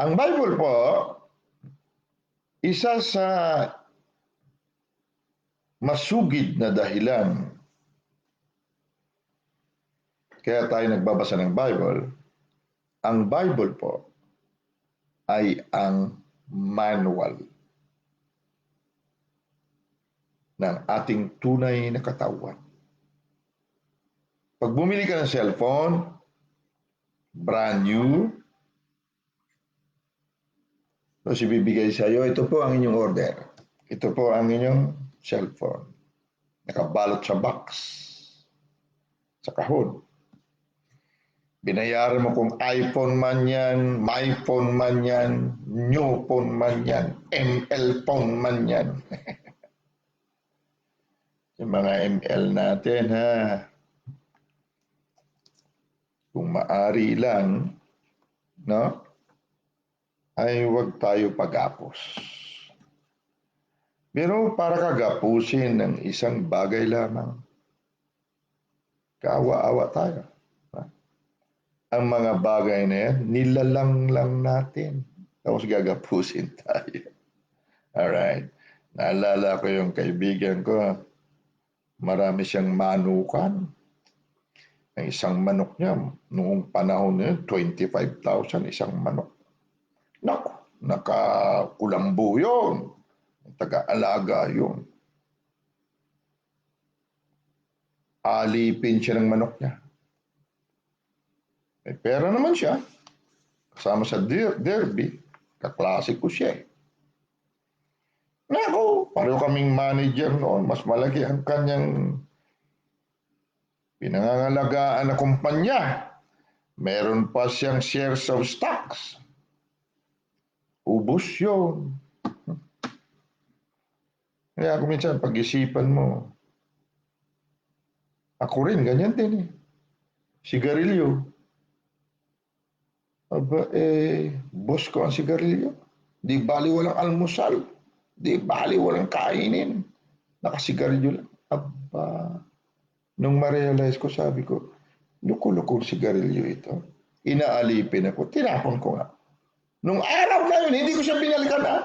Speaker 1: Ang Bible po, isa sa masugid na dahilan kaya tayo nagbabasa ng Bible, ang Bible po ay ang manual ng ating tunay na katawan. Pag bumili ka ng cellphone, brand new, tapos ibibigay sa iyo, ito po ang inyong order. Ito po ang inyong cellphone. Nakabalot sa box, sa kahon. Binayaran mo kung iPhone man yan, my phone man yan, new phone man yan, ML phone man yan. Yung mga ML natin ha, kung maari lang, no, ay huwag tayo pag-apos. Pero para kagapusin ng isang bagay lamang, kaawa-awa tayo. Ang mga bagay na yan, nilalang lang natin. Tapos gagapusin tayo. Alright. Naalala ko yung kaibigan ko, marami siyang manukan. Ang isang manok niya, noong panahon na yun, 25,000 isang manok. Naku, nakakulambo yun. Taga-alaga yun. Alipin siya ng manok niya. May pera naman siya. Kasama sa derby. Kaklase ko siya eh. Naku, pareho kaming manager noon. Mas malaki ang kanyang pinangangalagaan na kumpanya. Meron pa siyang shares of stocks. Ubus yun. Kaya kung minsan pag-isipan mo, ako rin, ganyan din eh. Sigarilyo. Aba boss ko ang sigarilyo. Di bali walang almusal. Di bali walang kainin. Nakasigarilyo lang. Aba, nung ma-realize ko, sabi ko, luko-lukong sigarilyo ito. Inaalipin ako. Tinapon ko nga. Nung araw na yun, hindi ko siya binalikan na.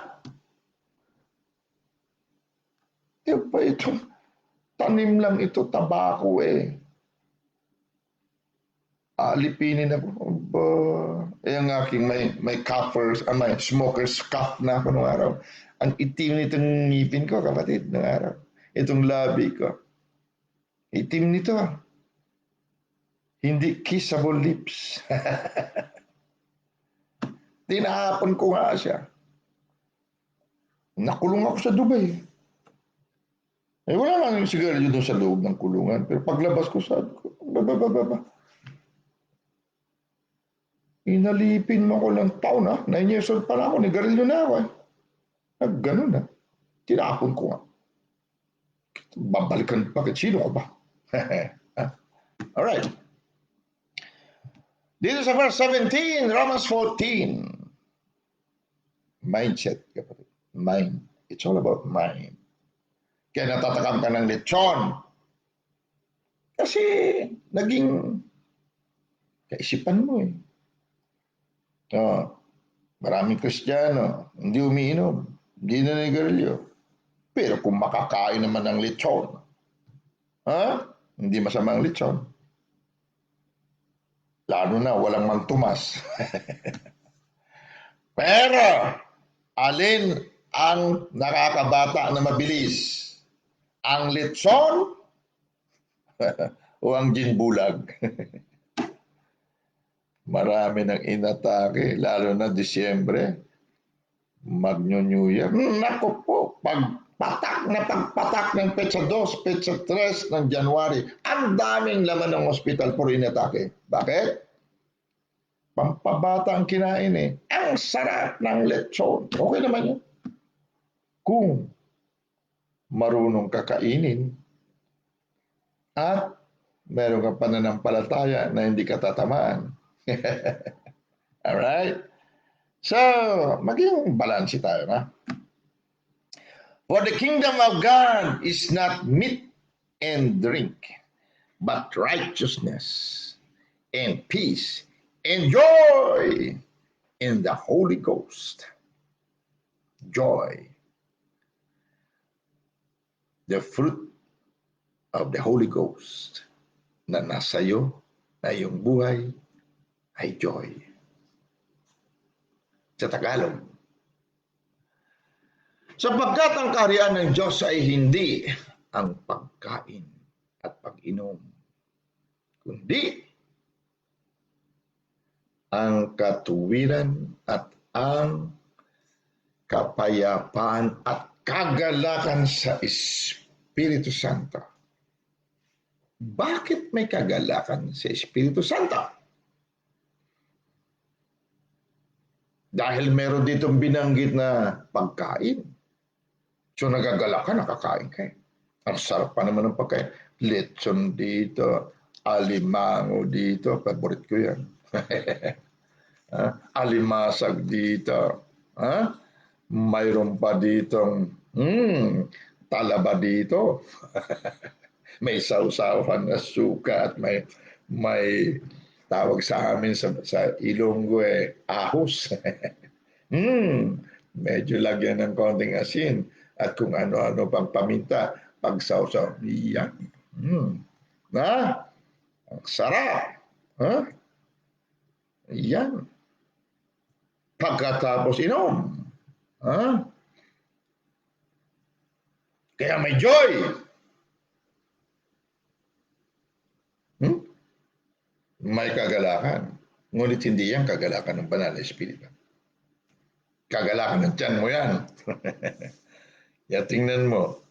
Speaker 1: Diba ito? Tanim lang ito, tabako eh. Alipinin ako. Aba, ang aking may cuffers, may smoker's cuff na ako nung araw. Ang itim nitong ngipin ko, kapatid, nung araw. Itong labi ko. Itim nito. Hindi kissable lips. Tinahapon ko nga siya. Nakulong ako sa Dubai. Wala nga yung sigarilyo doon sa loob ng kulungan. Pero paglabas ko, sabi ko, baba. Inalipin mo ko lang taon ha. 9 years old pa na ako, nigarilyo na ako eh. Ganun na. Tinapon ko nga. Babalikan pa, sino ka ba? Alright. Dito sa verse 17, Romans 14. Mindset, kapatid. Mind. It's all about mind. Kaya natatakam ka ng lechon. Kasi naging kaisipan mo eh. Maraming Kristiyano, hindi umiinom, hindi na nigarilyo. Pero kung makakain naman ng lechon, hindi masama ang lechon. Lalo na, walang magtumas. Pero, alin ang nakakabata na mabilis? Ang lechon o ang ginbulag? Marami nang inatake, lalo na Disyembre, Magno-New Year. Naku po, pagpatak ng Petsa 2, Petsa 3 ng January, ang daming laman ng hospital puro inatake. Bakit? Pampabata ang kinain eh. Ang sarap ng lechon. Okay naman yun. Kung marunong kakainin at meron kang pananampalataya na hindi ka tatamaan. Alright? So, maging balanse tayo, na? For the kingdom of God is not meat and drink, but righteousness and peace and joy in the Holy Ghost. Joy. The fruit of the Holy Ghost na nasa iyo, na iyong buhay, ay joy. Sa Tagalog. Sapagkat ang kaharian ng Diyos ay hindi ang pagkain at pag-inom, kundi ang katuwiran at ang kapayapaan at kagalakan sa Espiritu Santo. Bakit may kagalakan sa Espiritu Santo? Dahil meron ditong binanggit na pagkain. So nagagalak ka, nakakain ka. Ang sarap pa naman ng pagkain. Lechon dito, alimango dito, favorite ko yan. Alimasag dito. Mayroon pa ditong talaba dito. May sausawan na suka at may tawag sa amin sa Ilonggo ahos. Medyo lagyan ng konting asin at kung ano-ano pang paminta pag sausaw. Yan. Ang sarap. Yan. Pagkatapos inom. Kaya may joy. May kagalakan. Ngunit hindi yan kagalakan ng banal na Espiritu. Kagalakan ng tiyan mo yan. Kaya tingnan mo,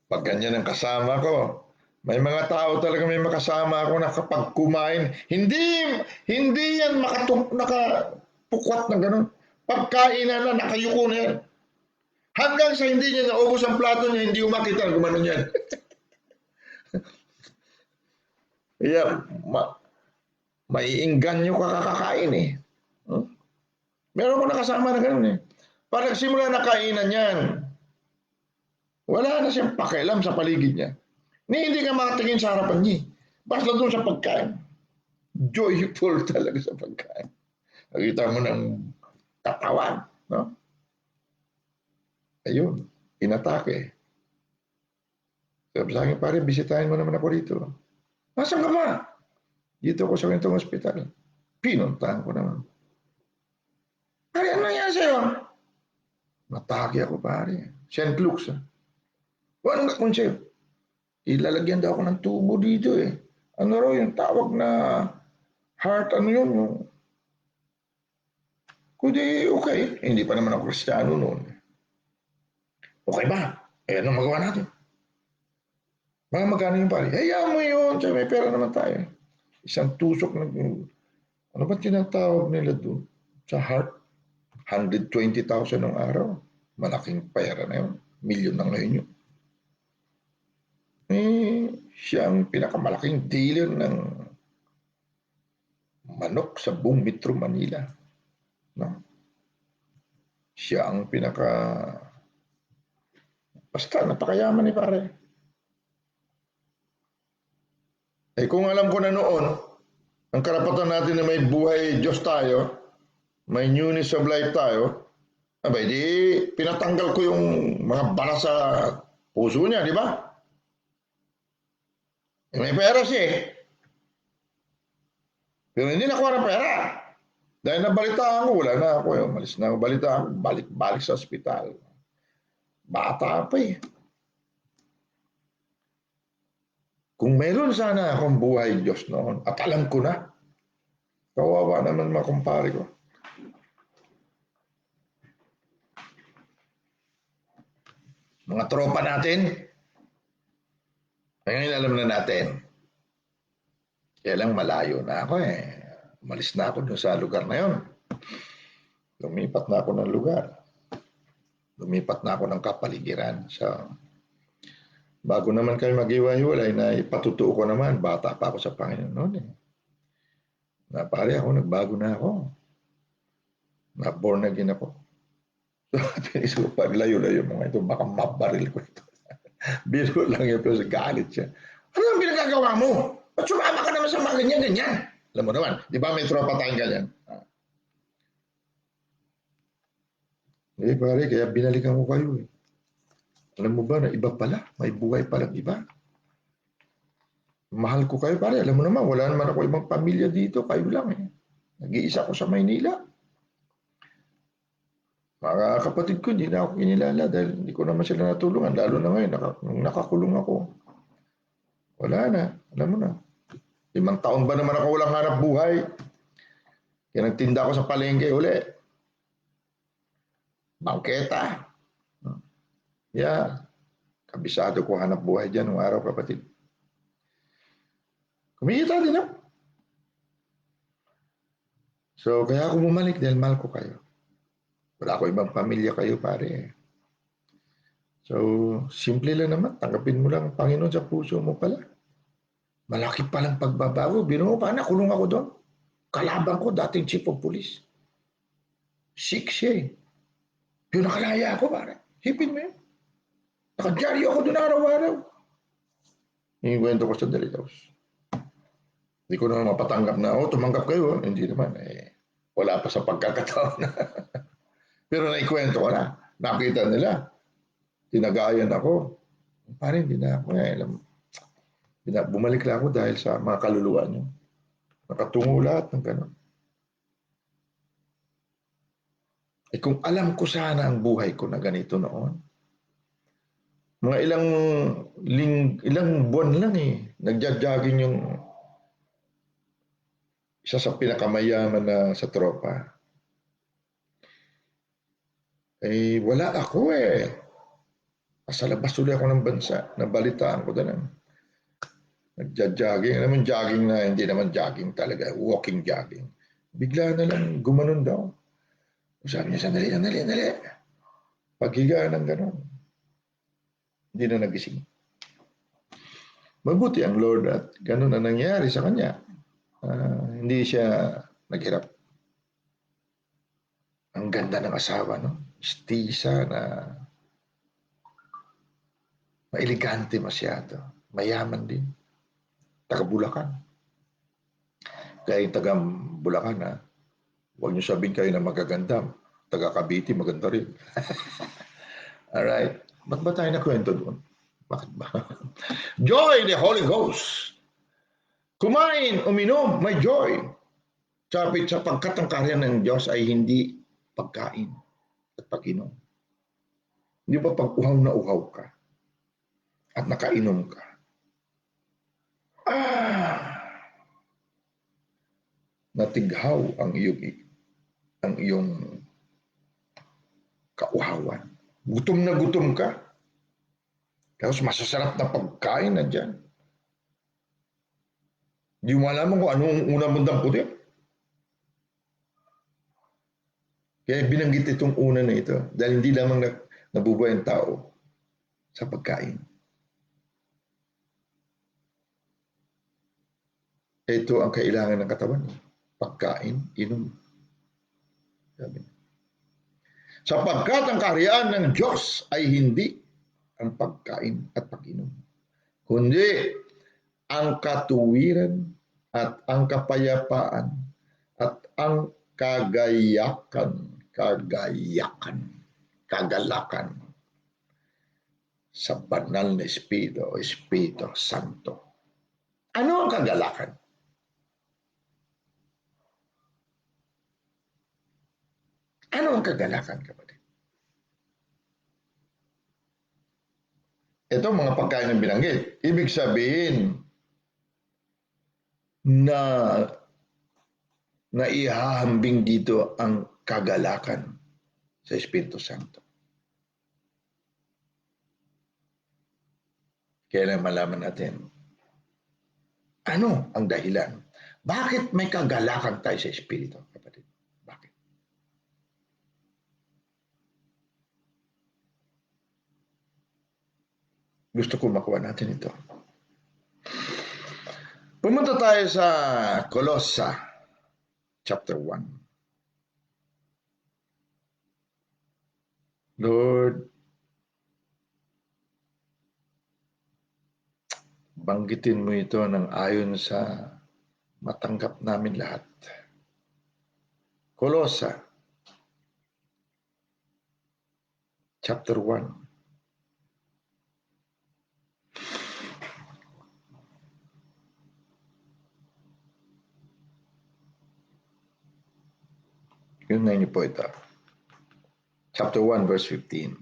Speaker 1: pag ganyan ang kasama ko, may mga tao talaga may makasama ako na kapag kumain, hindi yan nakapukwat na gano'n. Pagkain na nakayuko na yan. Hanggang sa hindi niya naubos ang plato niya, hindi umakita na gumanon yan. Kaya, maiingganyo ka kakakain eh. Meron ko nakasama na gano'n eh. Pag nagsimula na kainan yan, wala na siyang pakialam sa paligid niya. Hindi ka makatingin sa harapan niya. Basta doon sa pagkain. Joyful talaga sa pagkain. Nakita mo ng katawan. No? Ayun, inatake. Sabi sa akin, pare, bisitahin mo naman ako dito. Nasaan ka ba? Dito ako sa ganitong ospital. Pinuntahan ko naman. Pare, ano nangyari sa'yo? Natake ako, pare. St. Luke's. Anong gagawin sa'yo? Ilalagyan daw ako ng tubo dito eh. Ano raw yung tawag na heart, ano yun? Kundi okay. Hindi pa naman ako Kristiyano noon. Okay ba? Anong magawa natin? Mga magkano yung pare? Hayaan mo yun. May pera naman tayo. Isang tusok na, ano ba tinatawag nila doon? Sa heart? 120,000 ng araw. Malaking pera na yun. Milyon na ngayon yun. Siya ang pinakamalaking dealer ng manok sa buong Metro Manila. No? Siya ang basta napakayaman ni pare. Kung alam ko na noon, ang karapatan natin na may buhay Diyos tayo, may newness of life tayo, abay di pinatanggal ko yung mga bala sa puso niya, di ba? May pera siya. Pero hindi nakuha ng pera. Dahil nabalitaan ko, wala na ako. Malis na ako, balitaan ko, balik sa ospital. Bata pa eh. Kung meron sana akong buhay Diyos noon, at alam ko na, kawawa naman mga kumpare ko. Mga tropa natin, ngayon alam na natin. Kaya lang malayo na ako eh. Umalis na ako dun sa lugar na yon. Lumipat na ako ng lugar. Lumipat na ako ng kapaligiran. So, Bago naman kayo mag-iwa-hiwalay, na ipatutuo ko naman, bata pa ako sa Panginoon noon eh. Na pare ako, nagbago na ako. Na born again ako. So, pag layo-layo mo nga ito, baka mabaril ko ito. Biro lang yun, pero galit siya. Ano ang pinagagawa mo? Ba't sumama ka naman sa mga ganyan-ganyan? Alam mo naman, di ba may tropa tayong ganyan? Eh pare, kaya binalikan ko kayo eh. Alam mo ba na iba pala? May buhay palang iba. Mahal ko kayo pare. Alam mo naman, wala naman ako ibang pamilya dito. Kayo lang eh. Nag-iisa ko sa Maynila. Mga kapatid ko, hindi na ako kinilala dahil hindi ko naman sila natulungan. Lalo na ngayon, nung nakakulong ako. Wala na. Alam mo na. 5 taon ba naman ako walang hanap buhay? Kaya nagtinda ako sa palengke uli. Bangketa. Yeah. Kabisado ko hanap buhay dyan nung araw, kapatid. Kumikita din ako. So, kaya ako bumalik dahil mahal ko kayo. Wala ko ibang pamilya kayo, pare. So, simple lang naman. Tanggapin mo lang ang Panginoon sa puso mo pala. Malaki palang pagbabago. Bino mo pa, nakulong ako doon. Kalaban ko, dating chief of police. 6 siya eh. Pero nakalaya ako, pare. Hipin mo yun. Nakadyaryo ako doon araw-araw. Yung kwento ko sa Daligaws. Hindi ko naman mapatanggap na, tumanggap kayo. Hindi naman. Wala pa sa pagkakataon. Pero naikwento ko na. Nakita nila. Tinagayan ako. Pare, hindi na ako. Bumalik lang ako dahil sa mga kaluluwa niyo. Nakatungo lahat ng gano'n. Kung alam ko sana ang buhay ko na ganito noon, mga ilang buwan lang eh, nagja-jogging yung isa sa pinakamayaman na sa tropa. Wala ako eh. Sa labas ulit ako ng bansa. Nabalitaan ko na lang. Nagja-jogging. Alam mo, jogging na hindi naman jogging talaga. Walking jogging. Bigla na lang gumanon daw. Sabi niya, sandali. Paghiga ng gano'n. Hindi na nagising. Mabuti ang Lord at gano'n na nangyari sa kanya. Hindi siya naghirap. Ang ganda ng asawa, no? Mistisa na maelegante masyado. Mayaman din. Taga Bulacan. Kaya yung taga Bulacan, huwag niyo sabihin kayo na magaganda. Taga Cavite, maganda rin. Alright. Ba't ba tayo nakwento doon? Bakit ba? Joy the Holy Ghost. Kumain, uminom, may joy. Sapagkat ang karya ng Diyos ay hindi pagkain at pag-inom. Hindi ba pag uhaw na uhaw ka at nakainom ka? Natighaw ang iyong kauhawan. Gutom na gutom ka. Tapos masasarap na pagkain na dyan. Hindi mo alam kung anong unang mundang puti. Kaya binanggit itong una na ito dahil hindi lamang nabubuhay ang tao sa pagkain. Ito ang kailangan ng katawan. Pagkain, inom. Sabi. Sapagkat ang karyaan ng Diyos ay hindi ang pagkain at pag-inom, kundi ang katuwiran at ang kapayapaan at ang kagalakan sa banal na Espiritu o Espiritu Santo. Ano ang kagalakan? Ano ang kagalakan, kapatid? Ito mga pagkain ng binanggit. Ibig sabihin na naihahambing dito ang kagalakan sa Espiritu Santo. Kaya malaman natin, ano ang dahilan? Bakit may kagalakan tayo sa Espiritu, kapatid? Bakit? Gusto ko makuha natin ito. Pumunta tayo sa Colossa chapter 1. Lord, banggitin mo ito ng ayon sa matanggap namin lahat. Colossa chapter 1. Yun na niyo po ito. Chapter 1, verse 15.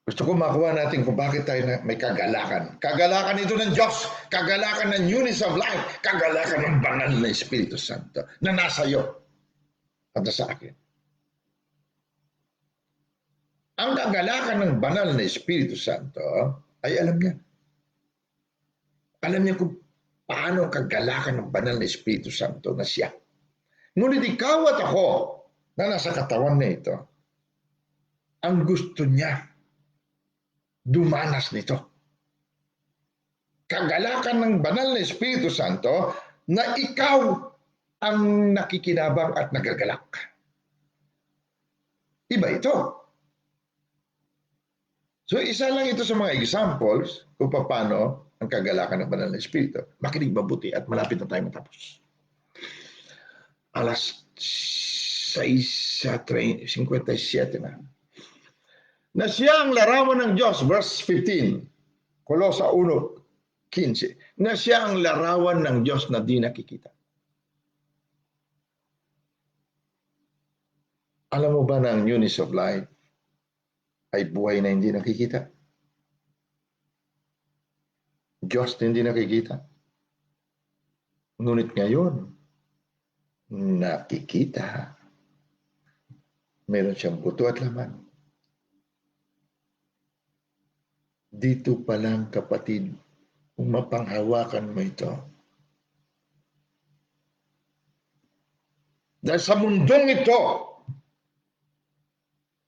Speaker 1: Gusto ko makuha natin kung bakit tayo may kagalakan. Kagalakan ito ng Diyos. Kagalakan ng newness of life. Kagalakan ng banal na Espiritu Santo na nasa iyo at sa akin. Ang kagalakan ng banal na Espiritu Santo ay alam niya. Alam niya kung paano ang kagalakan ng banal na Espiritu Santo na siya. Ngunit ikaw at ako na nasa katawan na ito, ang gusto niya dumanas nito. Kagalakan ng banal na Espiritu Santo na ikaw ang nakikinabang at nagagalak. Iba ito. So isa lang ito sa mga examples kung paano ang kagalakan ng banal na Espiritu. Makinig mabuti at malapit na tayo matapos. Alas 6:57 na siya ang larawan ng Diyos, verse 15, Colossa 1:15, na siya ang larawan ng Diyos na di nakikita. Alam mo ba na ang newness of life ay buhay na hindi nakikita? Diyos na hindi nakikita. Ngunit ngayon, nakikita. Meron siyang buto at laman. Dito pa lang, kapatid, kung mapanghawakan mo ito. Dahil sa mundong ito,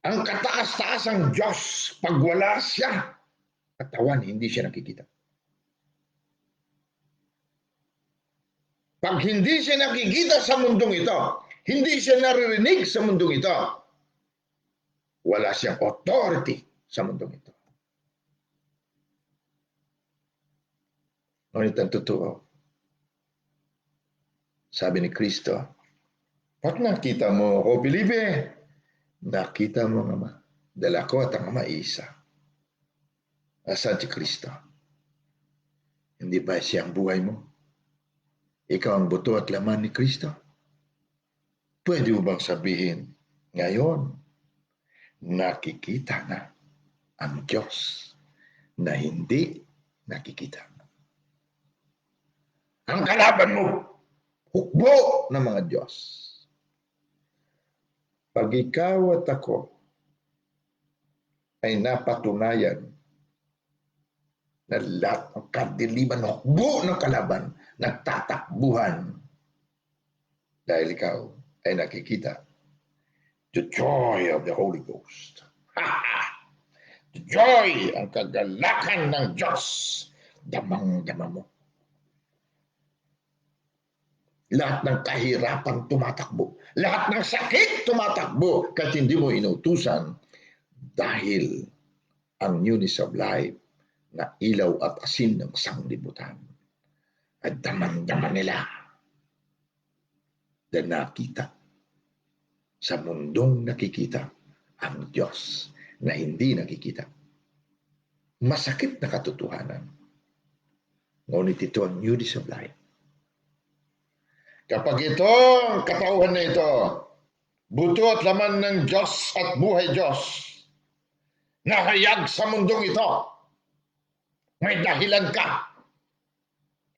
Speaker 1: ang kataas-taasang Diyos, pag wala siya, katawan, hindi siya nakikita. Pag hindi siya nakikita sa mundong ito, hindi siya naririnig sa mundong ito, wala siyang authority sa mundong ito. Ngunit ang totoo, sabi ni Kristo, pag nakita mo, o Felipe, nakita mo ang Ama. Dala ko at ang Ama isa. Asan si Kristo? Hindi ba siya ang buhay mo? Ikaw ang buto at laman ni Kristo? Pwede mo bang sabihin, ngayon, nakikita na ang Diyos na hindi nakikita. Ang kalaban mo, hukbo ng mga Diyos. Pag ikaw at ako ay napatunayan na lahat ng kadiliman, hukbo ng kalaban, nagtatakbuhan dahil ikaw ay nakikita. The joy of the Holy Ghost. The joy, ang kagalakan ng Diyos. Damang-dama mo. Lahat ng kahirapan tumatakbo. Lahat ng sakit tumatakbo kahit hindi mo inutusan dahil ang newness of life na ilaw at asin ng sanglibutan at damang-dama nila na nakita sa mundong nakikita ang Diyos na hindi nakikita. Masakit na katotohanan. Ngunit ito ang newness of life. Kapag ito, ang katauhan na ito, buto at laman ng Diyos at buhay Diyos, nahayag sa mundong ito, may dahilan ka.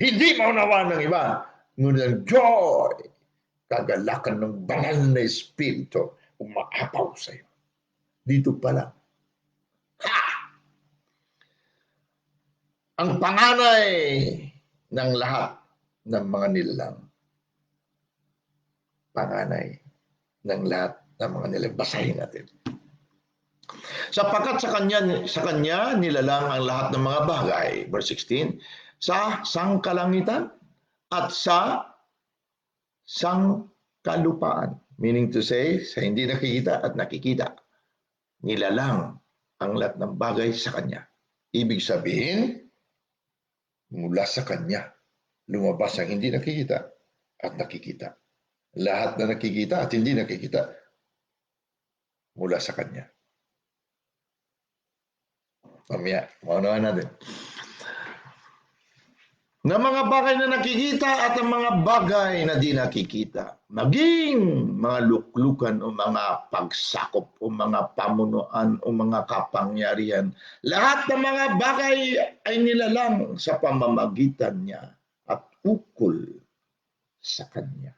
Speaker 1: Hindi maunawaan ng iba, ngunit ang joy, kagalakan ng banal na Espiritu, umaapaw sa iyo. Dito pala. Ha! Ang panganay ng lahat ng mga nilalang. Panganay ng lahat ng mga nilalang. Basahin natin. Sapagkat sa kanya nilalang ang lahat ng mga bagay, verse 16, sa sangkalangitan at sa sangkalupaan. Meaning to say, sa hindi nakikita at nakikita, nilalang ang lahat ng bagay sa kanya. Ibig sabihin, mula sa kanya, lumabas ang hindi nakikita at nakikita. Lahat na nakikita at hindi nakikita, mula sa kanya. Mamaya, maunawan natin. Na mga bagay na nakikita at ang mga bagay na di nakikita, maging mga luklukan o mga pagsakop o mga pamunuan o mga kapangyarihan, lahat ng mga bagay ay nilalang sa pamamagitan niya at ukol sa kanya.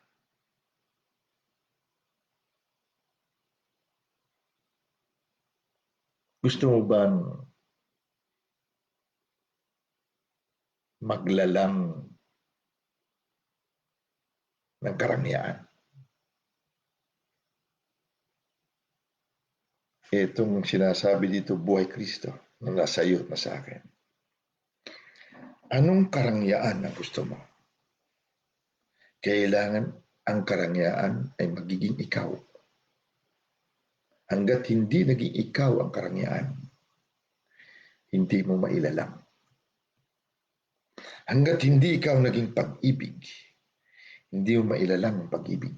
Speaker 1: Gusto mo ba maglalang ng karangyaan? Itong sinasabi dito, buhay Kristo, na nasa iyo at nasa akin. Anong karangyaan ang gusto mo? Kailangan ang karangyaan ay magiging ikaw. Hanggat hindi naging ikaw ang karangyaan, hindi mo mailalang. Hanggat hindi ikaw naging pag-ibig, hindi mo mailalang ang pag-ibig.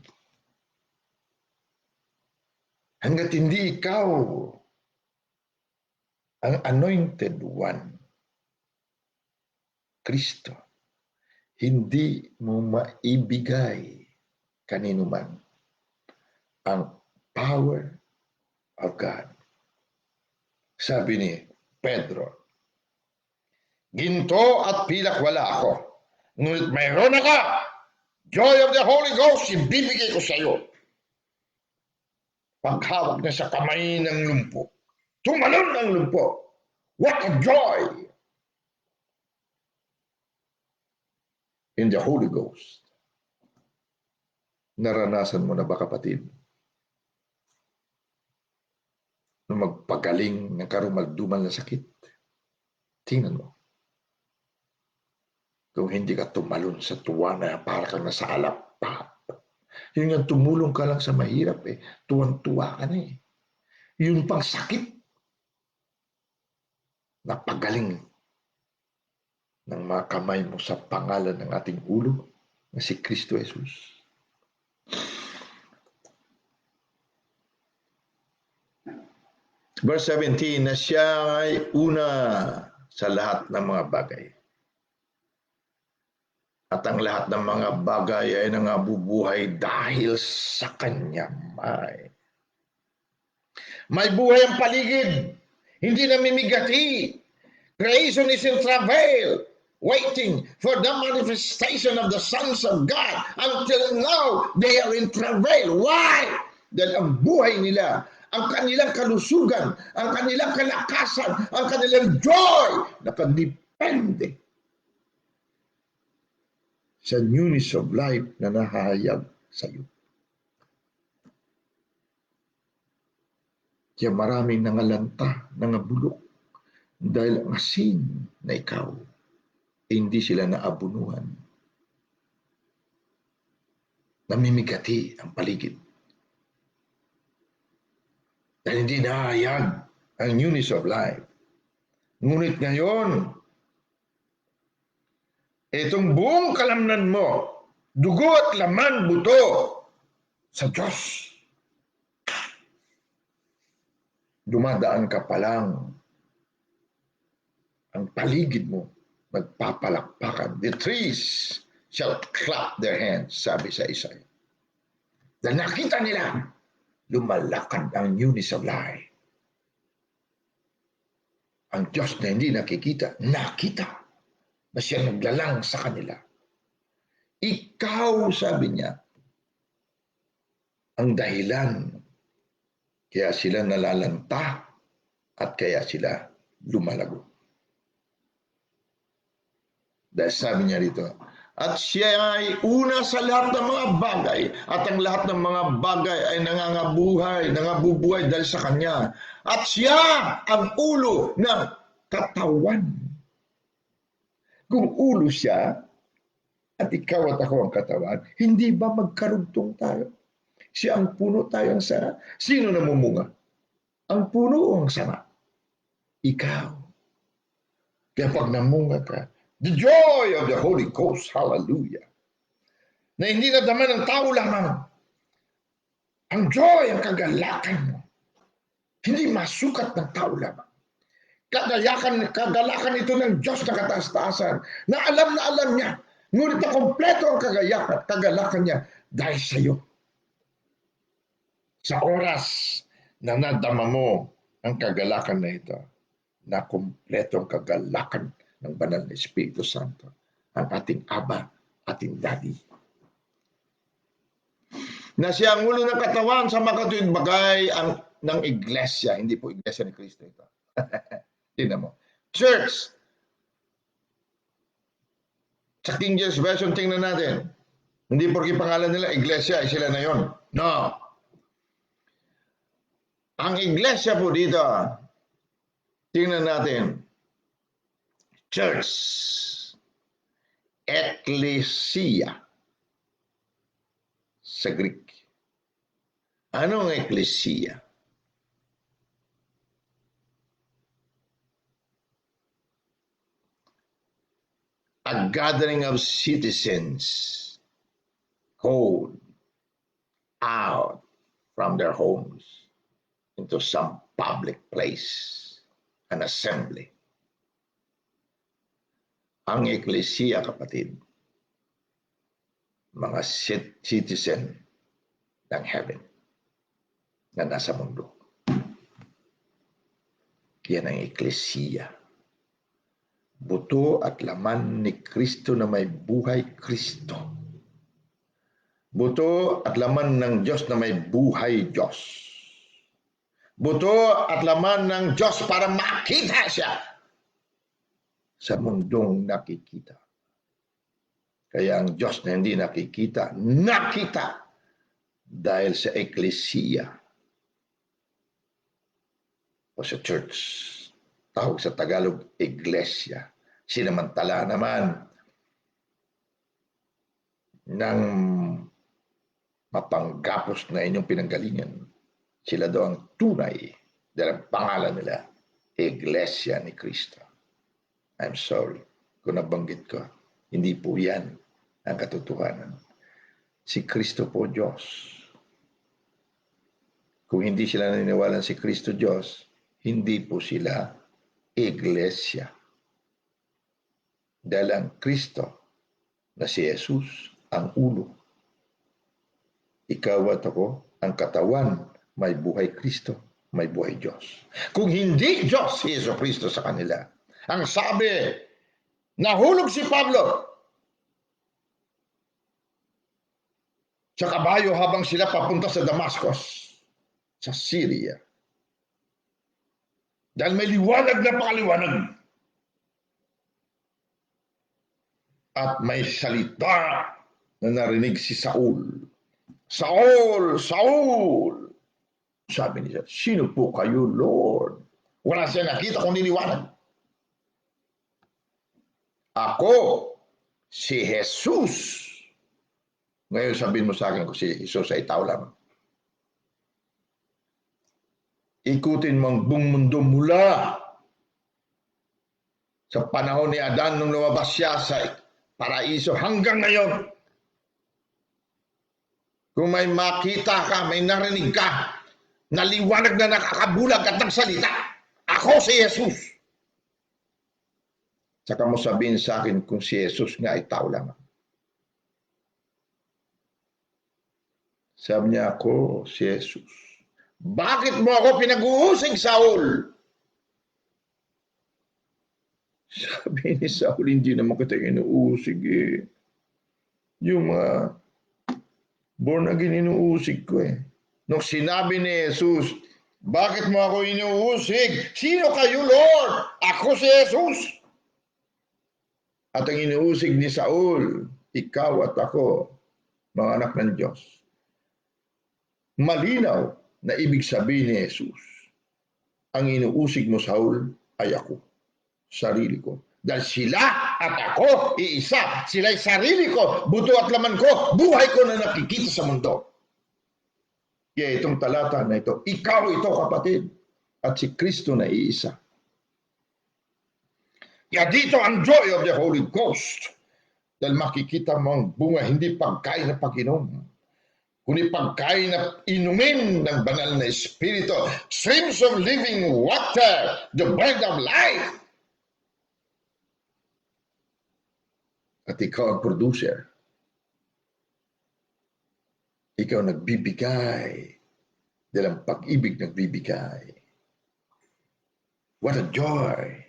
Speaker 1: Hanggat hindi ikaw ang anointed one, Kristo, hindi mo maibigay kanino man ang power of God. Sabi ni Pedro, ginto at pilak wala ako, ngunit mayroon ako, joy of the Holy Ghost, ibibigay ko sa iyo. Paghawak niya sa kamay ng lumpo, tumalon ang lumpo. What a joy in the Holy Ghost. Naranasan mo na ba, kapatid, na magpagaling ng karumaldumal na sakit? Tingnan mo. Kung hindi ka tumalon sa tuwa na para kang nasa alapap. Yun yung tumulong ka lang sa mahirap eh. Tuwang-tuwa ka na eh. Yun pang sakit. Napagaling ng mga kamay mo sa pangalan ng ating ulo na si Kristo Jesus. Verse 17, na siya ay una sa lahat ng mga bagay. At ang lahat ng mga bagay ay nangabubuhay dahil sa kanya may buhay ang paligid, hindi namimigati. Creation is in travail, waiting for the manifestation of the sons of God. Until now, they are in travail. Why? Dahil ang buhay nila, ang kanilang kalusugan, ang kanilang kalakasan, ang kanilang joy, nakadepende sa newness of life na nahahayag sa iyo. Kaya maraming nangalanta, nangabulok, dahil ang asin na ikaw, hindi sila naabunuhan. Namimigati ang paligid. Dahil hindi nahahayag ang newness of life. Ngunit ngayon, itong buong kalamnan mo, dugo at laman buto sa Diyos. Dumadaan ka pa lang, ang paligid mo, magpapalakpakan. The trees shall clap their hands, sabi sa Isaiah. Dahil nakita nila, lumalakad ang newness of life. Ang Diyos na hindi nakikita, nakita na siya naglalang sa kanila. Ikaw, sabi niya, ang dahilan kaya sila nalalanta at kaya sila lumalago. Dahil sabi niya rito, at siya ay una sa lahat ng mga bagay, at ang lahat ng mga bagay ay nangangabubuhay dahil sa kanya. At siya ang ulo ng katawan. Kung ulo siya, at ikaw at ako ang katawan, hindi ba magkarugtong tayo? Siya ang puno, tayo ang sanga. Sino namumunga? Ang puno o ang sanga? Ikaw. Kaya pag namunga ka, the joy of the Holy Ghost, hallelujah, na hindi nadama ng tao lamang, ang joy, ang kagalakan mo, hindi masukat ng tao lamang. Kagalakan ito ng Diyos na kataas-taasan, na alam niya, ngunit na kompleto ang kagalakan niya dahil sa iyo. Sa oras na nadama mo ang kagalakan na ito, na kompleto ang kagalakan ng banal na Espiritu Santo, ang ating Aba, ating Daddy. Na siya ang ulo ng katawan sa makatuwid bagay ng iglesia, hindi po iglesia ni Kristo ito. Tingnan mo. Church. Sa King James Version, tingnan natin. Hindi porke pangalan nila, iglesia, ay sila na yon. No. Ang iglesia po dito, tingnan natin. Church. Ecclesia. Sa Greek. Anong ecclesia? A gathering of citizens called out from their homes into some public place, an assembly. Ang ecclesia, kapatid, mga citizen ng heaven na nasa mundo. Yan ang ecclesia. Buto at laman ni Kristo na may buhay Kristo. Buto at laman ng Diyos na may buhay Diyos. Buto at laman ng Diyos para makita siya sa mundong nakikita. Kaya ang Diyos na hindi nakikita, nakita dahil sa ecclesia o sa church. Tawag sa Tagalog, iglesia. Sinamantala naman ng mapanggapos na inyong pinanggalingan. Sila daw ang tunay dahil ang pangalan nila, Iglesia ni Kristo. I'm sorry kung nabanggit ko. Hindi po yan ang katotohanan. Si Kristo po Diyos. Kung hindi sila naniniwala si Kristo Diyos, hindi po sila iglesia. Dahil ang Kristo na si Jesus ang ulo. Ikaw at ako, ang katawan, may buhay Kristo, may buhay Diyos. Kung hindi Diyos si Yesu Kristo sa kanila, ang sabi, nahulog si Pablo sa kabayo habang sila papunta sa Damascus, sa Syria. Dahil may liwanag na pakaliwanag. At may salita na narinig si Saul. Saul! Saul! Sabi niya, sino po kayo, Lord? Wala siya nakita kung niliwanag. Ako, si Jesus. Ngayon sabihin mo sa akin kung si Jesus ay tao lamang. Ikutin mo ang buong mundo mula sa panahon ni Adan nung lumabas siya sa paraiso hanggang ngayon. Kung may makita ka, may narinig ka, naliwanag na nakakabulag at nagsalita, ako si Jesus. Saka mo sabihin sa akin kung si Jesus nga ay tao lamang. Sabi niya, ako si Jesus. Bakit mo ako pinag-uusig, Saul? Sabi ni Saul, hindi naman kita inuusig eh. Yung mga born again inuusig ko eh. Nung sinabi ni Jesus, bakit mo ako inuusig? Sino kayo, Lord? Ako si Jesus. At ang inuusig ni Saul, ikaw at ako, mga anak ng Diyos. Malinaw na ibig sabihin ni Jesus. ang inuusig mo, Saul, ay ako, sarili ko. Dahil sila at ako, iisa. Sila'y sarili ko, buto at laman ko, buhay ko na nakikita sa mundo. Kaya itong talata na ito, ikaw ito kapatid, at si Kristo na iisa. Kaya dito ang joy of the Holy Ghost. Dahil makikita mo ang bunga, hindi pagkain na pag-inom, kundi pagkain na inumin ng banal na Espiritu, streams of living water, the bread of life. At ikaw ang producer. Ikaw nagbibigay. Dahil ang pag-ibig nagbibigay. What a joy!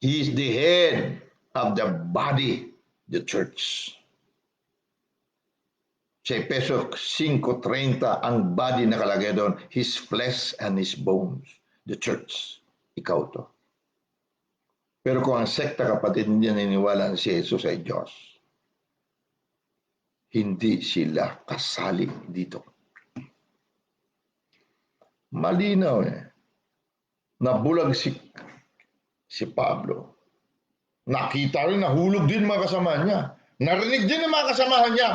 Speaker 1: He is the head of the body, the church. Sa Efeso 5:30, ang body nakalagay doon, his flesh and his bones, the church. Ikaw to. Pero kung ang sekta, kapatid, hindi naniniwala si Jesus ay Diyos, hindi sila kasali dito. Malinaw nabulag si Pablo. Nakita rin, nahulog din mga kasama niya. Narinig din ng mga kasamahan niya.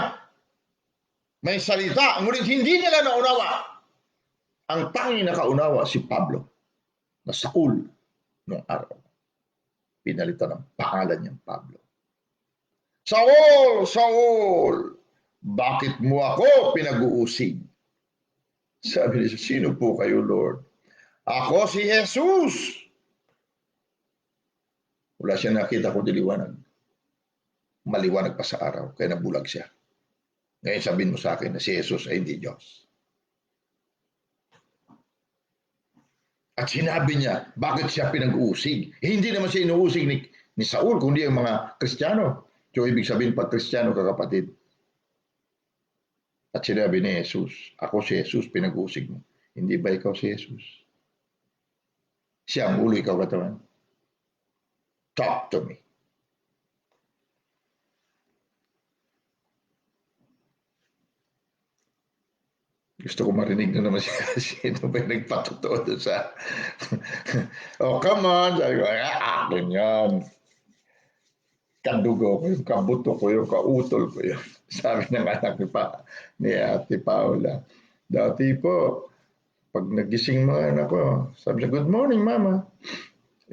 Speaker 1: May salita, ngunit hindi nila naunawa. Ang tanging nakaunawa si Pablo, na Saul noong araw. Pinalitan ng pangalan niyang Pablo. Saul, Saul, bakit mo ako pinag-uusig? Sabi niya, sino po kayo, Lord? Ako si Jesus. Wala siya nakita ko diliwanag. Maliwanag pa sa araw, kaya nabulag siya. Ngayon sabihin mo sa akin na si Jesus ay hindi Diyos. At sinabi niya, bakit siya pinag-uusig? Hindi naman siya inuusig ni Saul, kundi ang mga Kristiyano. So, ibig sabihin, pag Kristiyano ka, kapatid. At sinabi ni Jesus, ako si Jesus, pinag-uusig mo. Hindi ba ikaw si Jesus? Siya ang ulo, ikaw katawan. Talk to me. Gusto ko marinig na naman siya. Sino ba yung nagpatotoo doon sa... oh, come on. Sabi ko, akin yan. Kadugo ko yung kabuto ko yung kautol ko yung sabi ng anak ni Ate Paula. Dati po, pag nagising mga anak ko, sabi siya, good morning, Mama.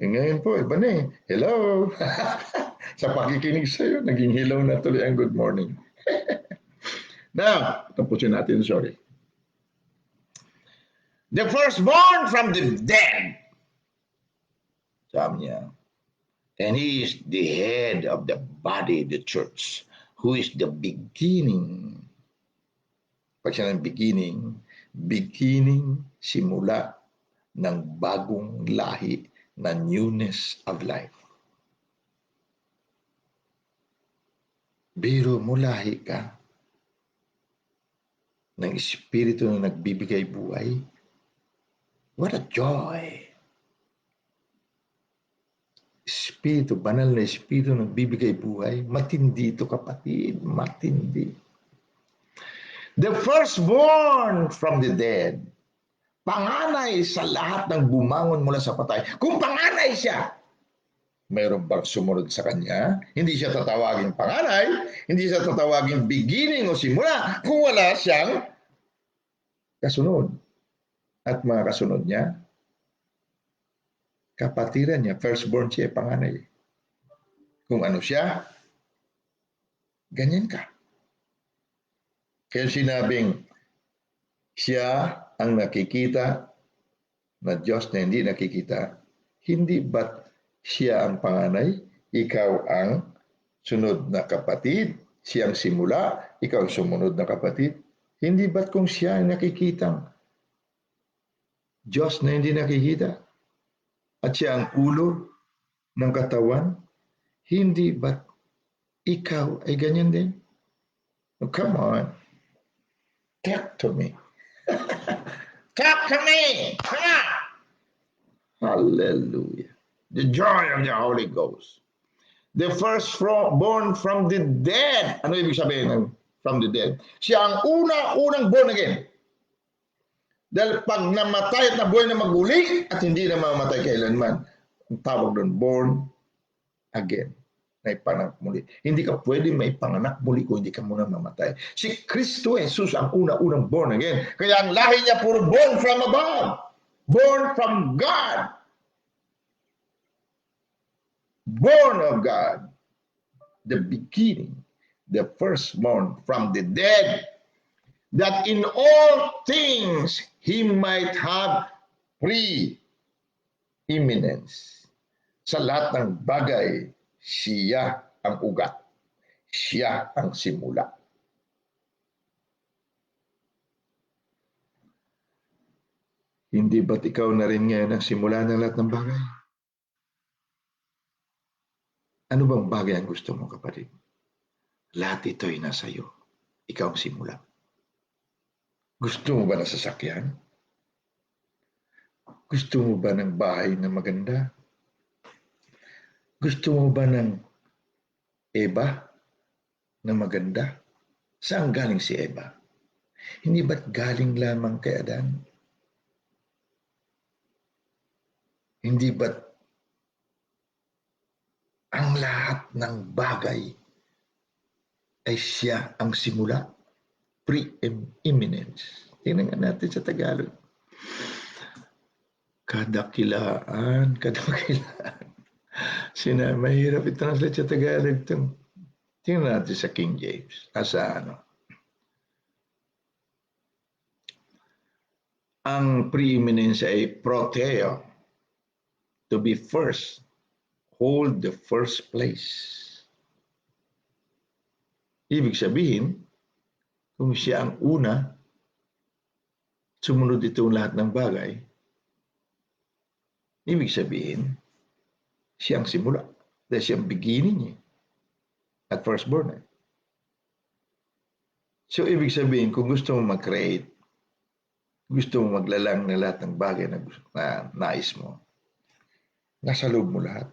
Speaker 1: Ngayon po, iba na eh. Hello. Sa pakikinig sa'yo, naging hello na tuloy ang good morning. Now, tapusin natin, sorry. The firstborn from the dead. Sabi niya. And he is the head of the body, the church, who is the beginning. Pag siya ng beginning, simula ng bagong lahi na newness of life. Biro mo lahi ka ng Espiritu na nagbibigay buhay. What a joy! Espiritu, banal na Espiritu nagbibigay buhay. Matindi ito, kapatid. Matindi. The firstborn from the dead. Panganay sa lahat ng bumangon mula sa patay. Kung panganay siya, mayroon bang sumunod sa kanya? Hindi siya tatawagin panganay, hindi siya tatawagin beginning o simula, kung wala siyang kasunod. At mga kasunod niya, kapatiran niya, firstborn siya, panganay. Kung ano siya, ganyan ka. Kaya sinabing, siya ang nakikita na Diyos na hindi nakikita, hindi ba't siya ang panganay, ikaw ang sunod na kapatid, siya ang simula, ikaw ang sumunod na kapatid, hindi ba't kung siya ang nakikitang Diyos na hindi nakikita, at siya ang ulo ng katawan, hindi ba't ikaw ay ganyan din? Oh, come on. Talk to me. Talk to me! Ha! Hallelujah. The joy of the Holy Ghost. The firstborn from the dead. Ano ibig sabihin ng from the dead. Siya ang unang born again. Dahil pag namatay at nabuhay na maguli at hindi na mamamatay kailanman, ang tawag doon, born again. Naipanganak muli. Hindi ka pwede maipanganak muli kung hindi ka muna mamatay. Si Kristo Jesus ang unang born again. Kaya ang lahi niya puro born from above. Born from God. Born of God. The beginning. The firstborn from the dead. That in all things he might have preeminence. Sa lahat ng bagay, siya ang ugat. Siya ang simula. Hindi ba't ikaw na rin ngayon ang simula ng lahat ng bagay? Ano bang bagay ang gusto mo, kapatid? Lahat ito'y nasa iyo. Ikaw ang simula. Gusto mo ba ng sasakyan? Gusto mo ba ng bahay na maganda? Gusto mo ba ng Eva na maganda? Saan galing si Eva? Hindi ba't galing lamang kay Adan? Hindi ba't ang lahat ng bagay ay siya ang simula? Preeminence. Tingnan nga natin sa Tagalog. Kadakilaan. Mahirap i-translate sa Tagalog ito. Tingnan natin sa King James. Ang preeminence ay proteo. To be first. Hold the first place. Ibig sabihin, kung siya ang una, sumunod itong lahat ng bagay, ibig sabihin, siya ang simula. Dahil siya ang beginning niya. At firstborn. So, ibig sabihin, kung gusto mo mag-create, gusto mo maglalang na lahat ng bagay na nais mo, nasa loob mo lahat.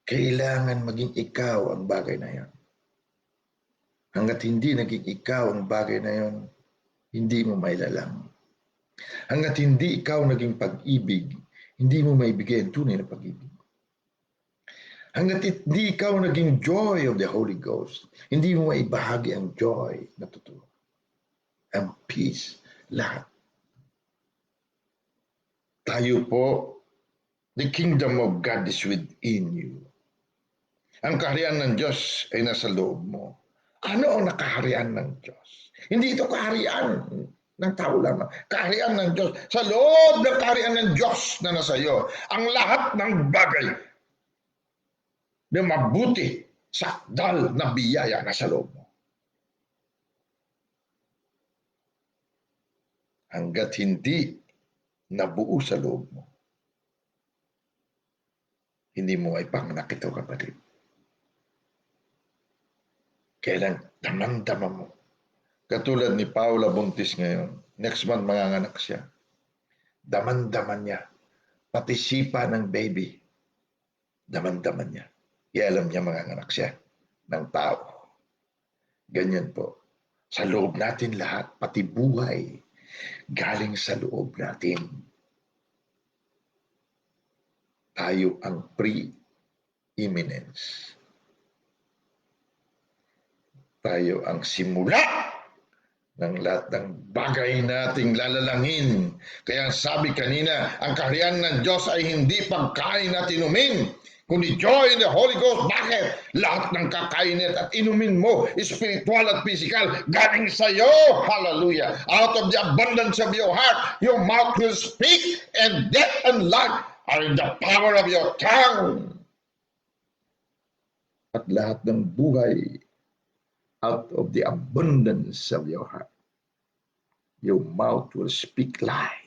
Speaker 1: Kailangan maging ikaw ang bagay na yan. Hanggat hindi naging ikaw ang bagay na yon, hindi mo mailalang. Hanggat hindi ikaw naging pag-ibig, hindi mo maibigay ang tunay na pag-ibig. Hanggat hindi ikaw naging joy of the Holy Ghost, hindi mo maibahagi ang joy na totoo. Ang peace, lahat. Tayo po, the kingdom of God is within you. Ang kaharian ng Diyos ay nasa loob mo. Ano ang nakaharian ng Diyos? Hindi ito kaharian ng tao lamang. Kaharian ng Diyos. Sa loob ng kaharian ng Diyos na nasa iyo, ang lahat ng bagay na mabuti, sakdal na biyaya nasa loob mo. Hanggat hindi nabuo sa loob mo, hindi mo ay panganak ito, kapatid. Kailan damang-dama mo. Katulad ni Paula Buntis ngayon, next month manganganak siya. Daman-daman niya. Pati sipa ng baby, daman-daman niya. Alam niya manganganak siya ng tao. Ganyan po. Sa loob natin lahat, pati buhay, galing sa loob natin. Tayo ang preeminence. Tayo ang simula ng lahat ng bagay nating lalalangin. Kaya sabi kanina, ang kaharian ng Diyos ay hindi pagkain at inumin, kundi joy in the Holy Ghost. Bakit? Lahat ng kakainin at inumin mo, spiritual at physical, galing sa iyo. Hallelujah. Out of the abundance of your heart, your mouth will speak, and death and life are in the power of your tongue. At lahat ng buhay, out of the abundance of your heart, your mouth will speak life.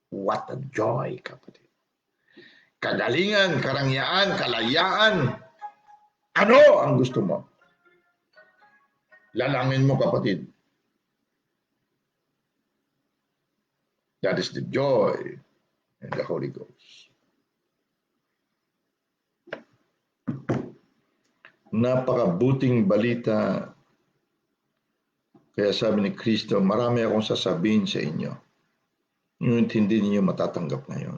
Speaker 1: What a joy, kapatid. Kagalingan, karangyaan, kalayaan. Ano ang gusto mo? Lalangin mo, kapatid. That is the joy in the Holy Ghost. Napakabuting balita Kaya sabi ni Kristo, marami akong sasabihin sa inyo. Ngunit hindi ninyo matatanggap ngayon.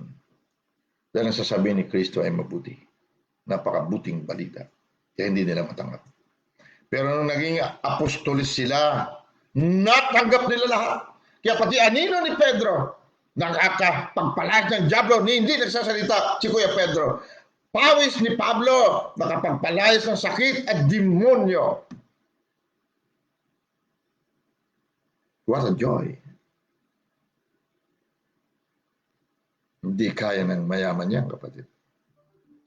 Speaker 1: Dahil ang sasabihin ni Kristo ay mabuti. Napakabuting balita. Kaya hindi nila matanggap. Pero nung naging apostolis sila, natanggap nila lahat. Kaya pati anino ni Pedro, nakakapagpalayas ng diablo, hindi nagsasalita si Kuya Pedro. Pawis ni Pablo, nakapagpalayas ng sakit at demonyo. What a joy. Hindi kaya ng mayaman yan, kapatid.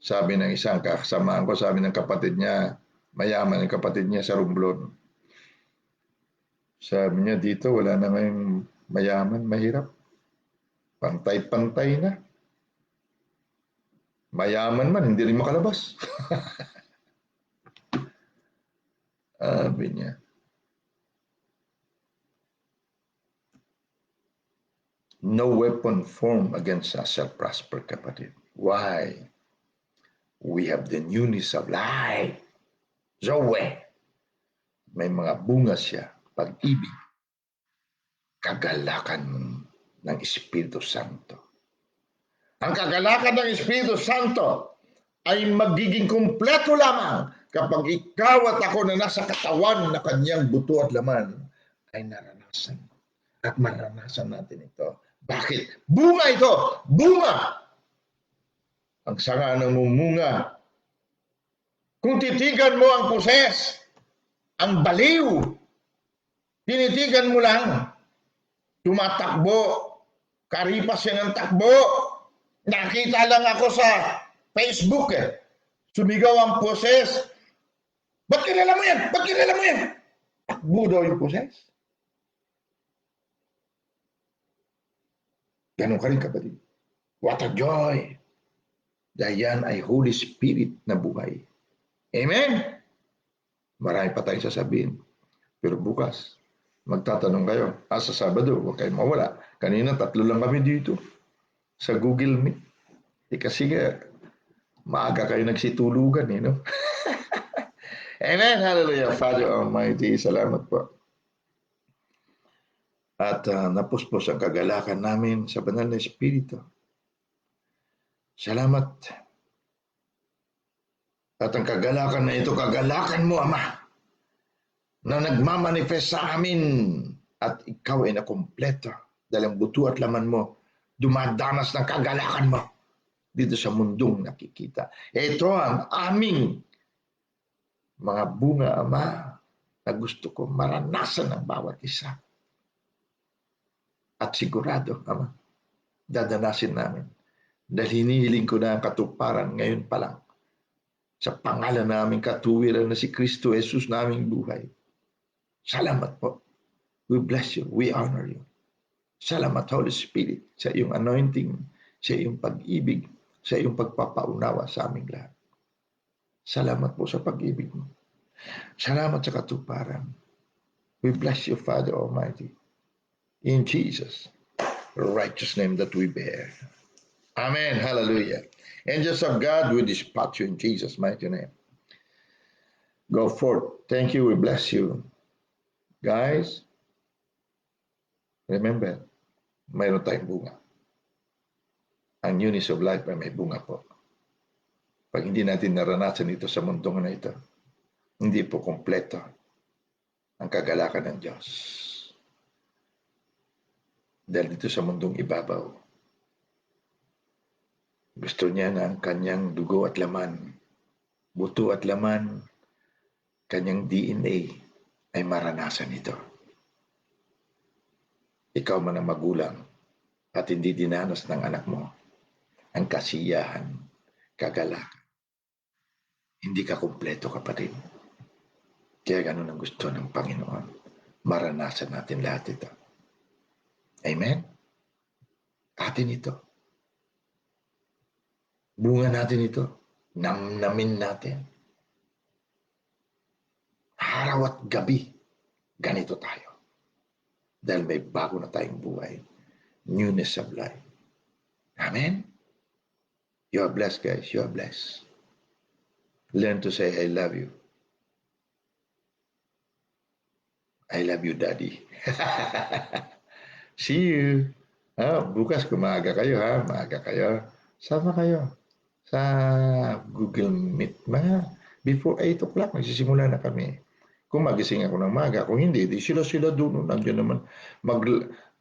Speaker 1: Sabi ng isang kasamaan ko, sabi ng kapatid niya, mayaman yung kapatid niya sa Romblon. Sabi niya, dito wala na ngayong mayaman, mahirap. Pantay-pantay na. Mayaman man, hindi rin makalabas. Sabi niya. No weapon formed against us shall prosper, kapatid. Why? We have the newness of life. Zoe. May mga bunga siya. Pag-ibig. Kagalakan ng Espiritu Santo. Ang kagalakan ng Espiritu Santo ay magiging kumpleto lamang kapag ikaw at ako na nasa katawan na kanyang buto at laman ay naranasan. At maranasan natin ito. Bakit? Bunga ito! Bunga! Ang sanga ng mumunga. Kung titigan mo ang poses, ang baliw, tinitigan mo lang, tumatakbo, karipas yan ng takbo. Nakita lang ako sa Facebook sumigaw ang poses. Ba't kilala mo yan? Ba't kilala mo yan? Takbo daw yung poses. Ganun ka rin, kapatid. What a joy! Dahil yan ay Holy Spirit na buhay. Amen? Marami pa tayong sasabihin. Pero bukas, magtatanong kayo. Sa Sabado, huwag kayong mawala. Kanina, 3 lang kami dito sa Google Meet. Kasi maaga kayo nagsitulugan, no? Amen. Hallelujah. Father Almighty, salamat po. At napuspos ang kagalakan namin sa banal na Espiritu. Salamat. At ang kagalakan na ito, kagalakan mo, Ama, na nagmamanifest sa amin at ikaw ay nakumpleto dahil ang buto at laman mo dumadanas ng kagalakan mo dito sa mundong nakikita. Ito ang aming mga bunga, Ama, na gusto ko maranasan ng bawat isa. At sigurado, Ama, dadanasin namin. Dahil hinihiling ko na ang katuparan ngayon pa lang sa pangalan namin katuwiran na si Kristo Jesus naming buhay. Salamat po. We bless you. We honor you. Salamat, Holy Spirit, sa iyong anointing, sa iyong pag-ibig, sa iyong pagpapaunawa sa aming lahat. Salamat po sa pag-ibig mo. Salamat sa katuparan. We bless you, Father Almighty. In Jesus' righteous name that we bear. Amen. Hallelujah. Angels of God, we dispatch you in Jesus' mighty name. Go forth. Thank you. We bless you. Guys, remember, mayroon tayong bunga. Ang newness of life ay may bunga po. Pag hindi natin naranasan ito sa mundong na ito, hindi po kompleto ang kagalakan ng Diyos. Dahil dito sa mundong ibabaw, gusto niya na ang kanyang dugo at laman, buto at laman, kanyang DNA ay maranasan ito. Ikaw man ang magulang at hindi dinanas ng anak mo ang kasiyahan, kagalakan. Hindi ka kumpleto, kapatid. Kaya ganun ang gusto ng Panginoon. Maranasan natin lahat ito. Amen? Atin ito. Bunga natin ito. Namnamin natin. Araw at gabi, ganito tayo. Dahil may bago na tayong buhay. Newness of life. Amen? You are blessed, guys. You are blessed. Learn to say, I love you. I love you, Daddy. See you. Bukas kumaga kayo ha, maaga kayo. Sama kayo sa Google Meet. Before 8 o'clock, nagsisimula na kami. Kung magising ako ng maga, kung hindi, di sila doon. Nandiyan naman.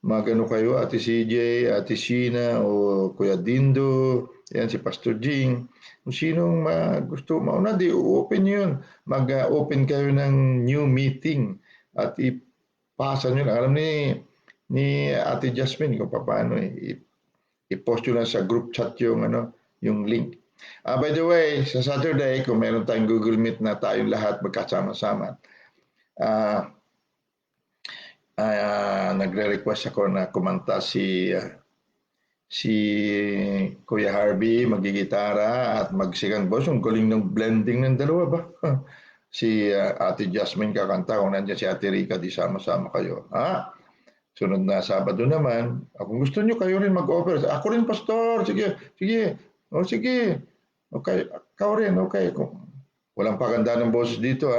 Speaker 1: Magano kayo, Ate CJ, Ate Sheena, o Kuya Dindo, yan si Pastor Jing. Kung sinong gusto mauna, di open yun. Mag-open kayo ng new meeting at ipasa nyo lang. Alam ni Ate Jasmine kung paano i-post nyo lang sa group chat yung link. By the way, sa Saturday, kung meron tayong Google Meet na tayong lahat magkasama-sama, nagre-request ako na kumanta si Kuya Harvey, magigitara at magsigang boss. Yung galing ng blending ng dalawa ba? Si Ate Jasmine kakanta, kung nandiyan si Ate Rica, di sama-sama kayo. Sunod na Sabado naman, kung gusto nyo kayo rin mag-offer. Ako rin, Pastor. Sige. O sige. Okay, ikaw rin. Okay. Walang paganda ng boses dito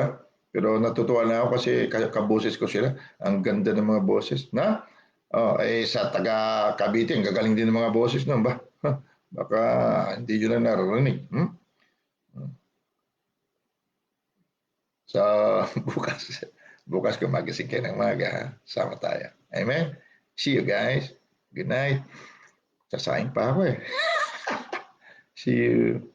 Speaker 1: Pero natutuwa na ako kasi kaboses ko sila. Ang ganda ng mga boses. Sa taga Cavite, ang gagaling din ng mga boses nun ba? Baka hindi nyo na naririnig. So, bukas kung magising kayo ng maga, sama tayo. Amen? See you guys. Good night. Sasaing pa ako See you.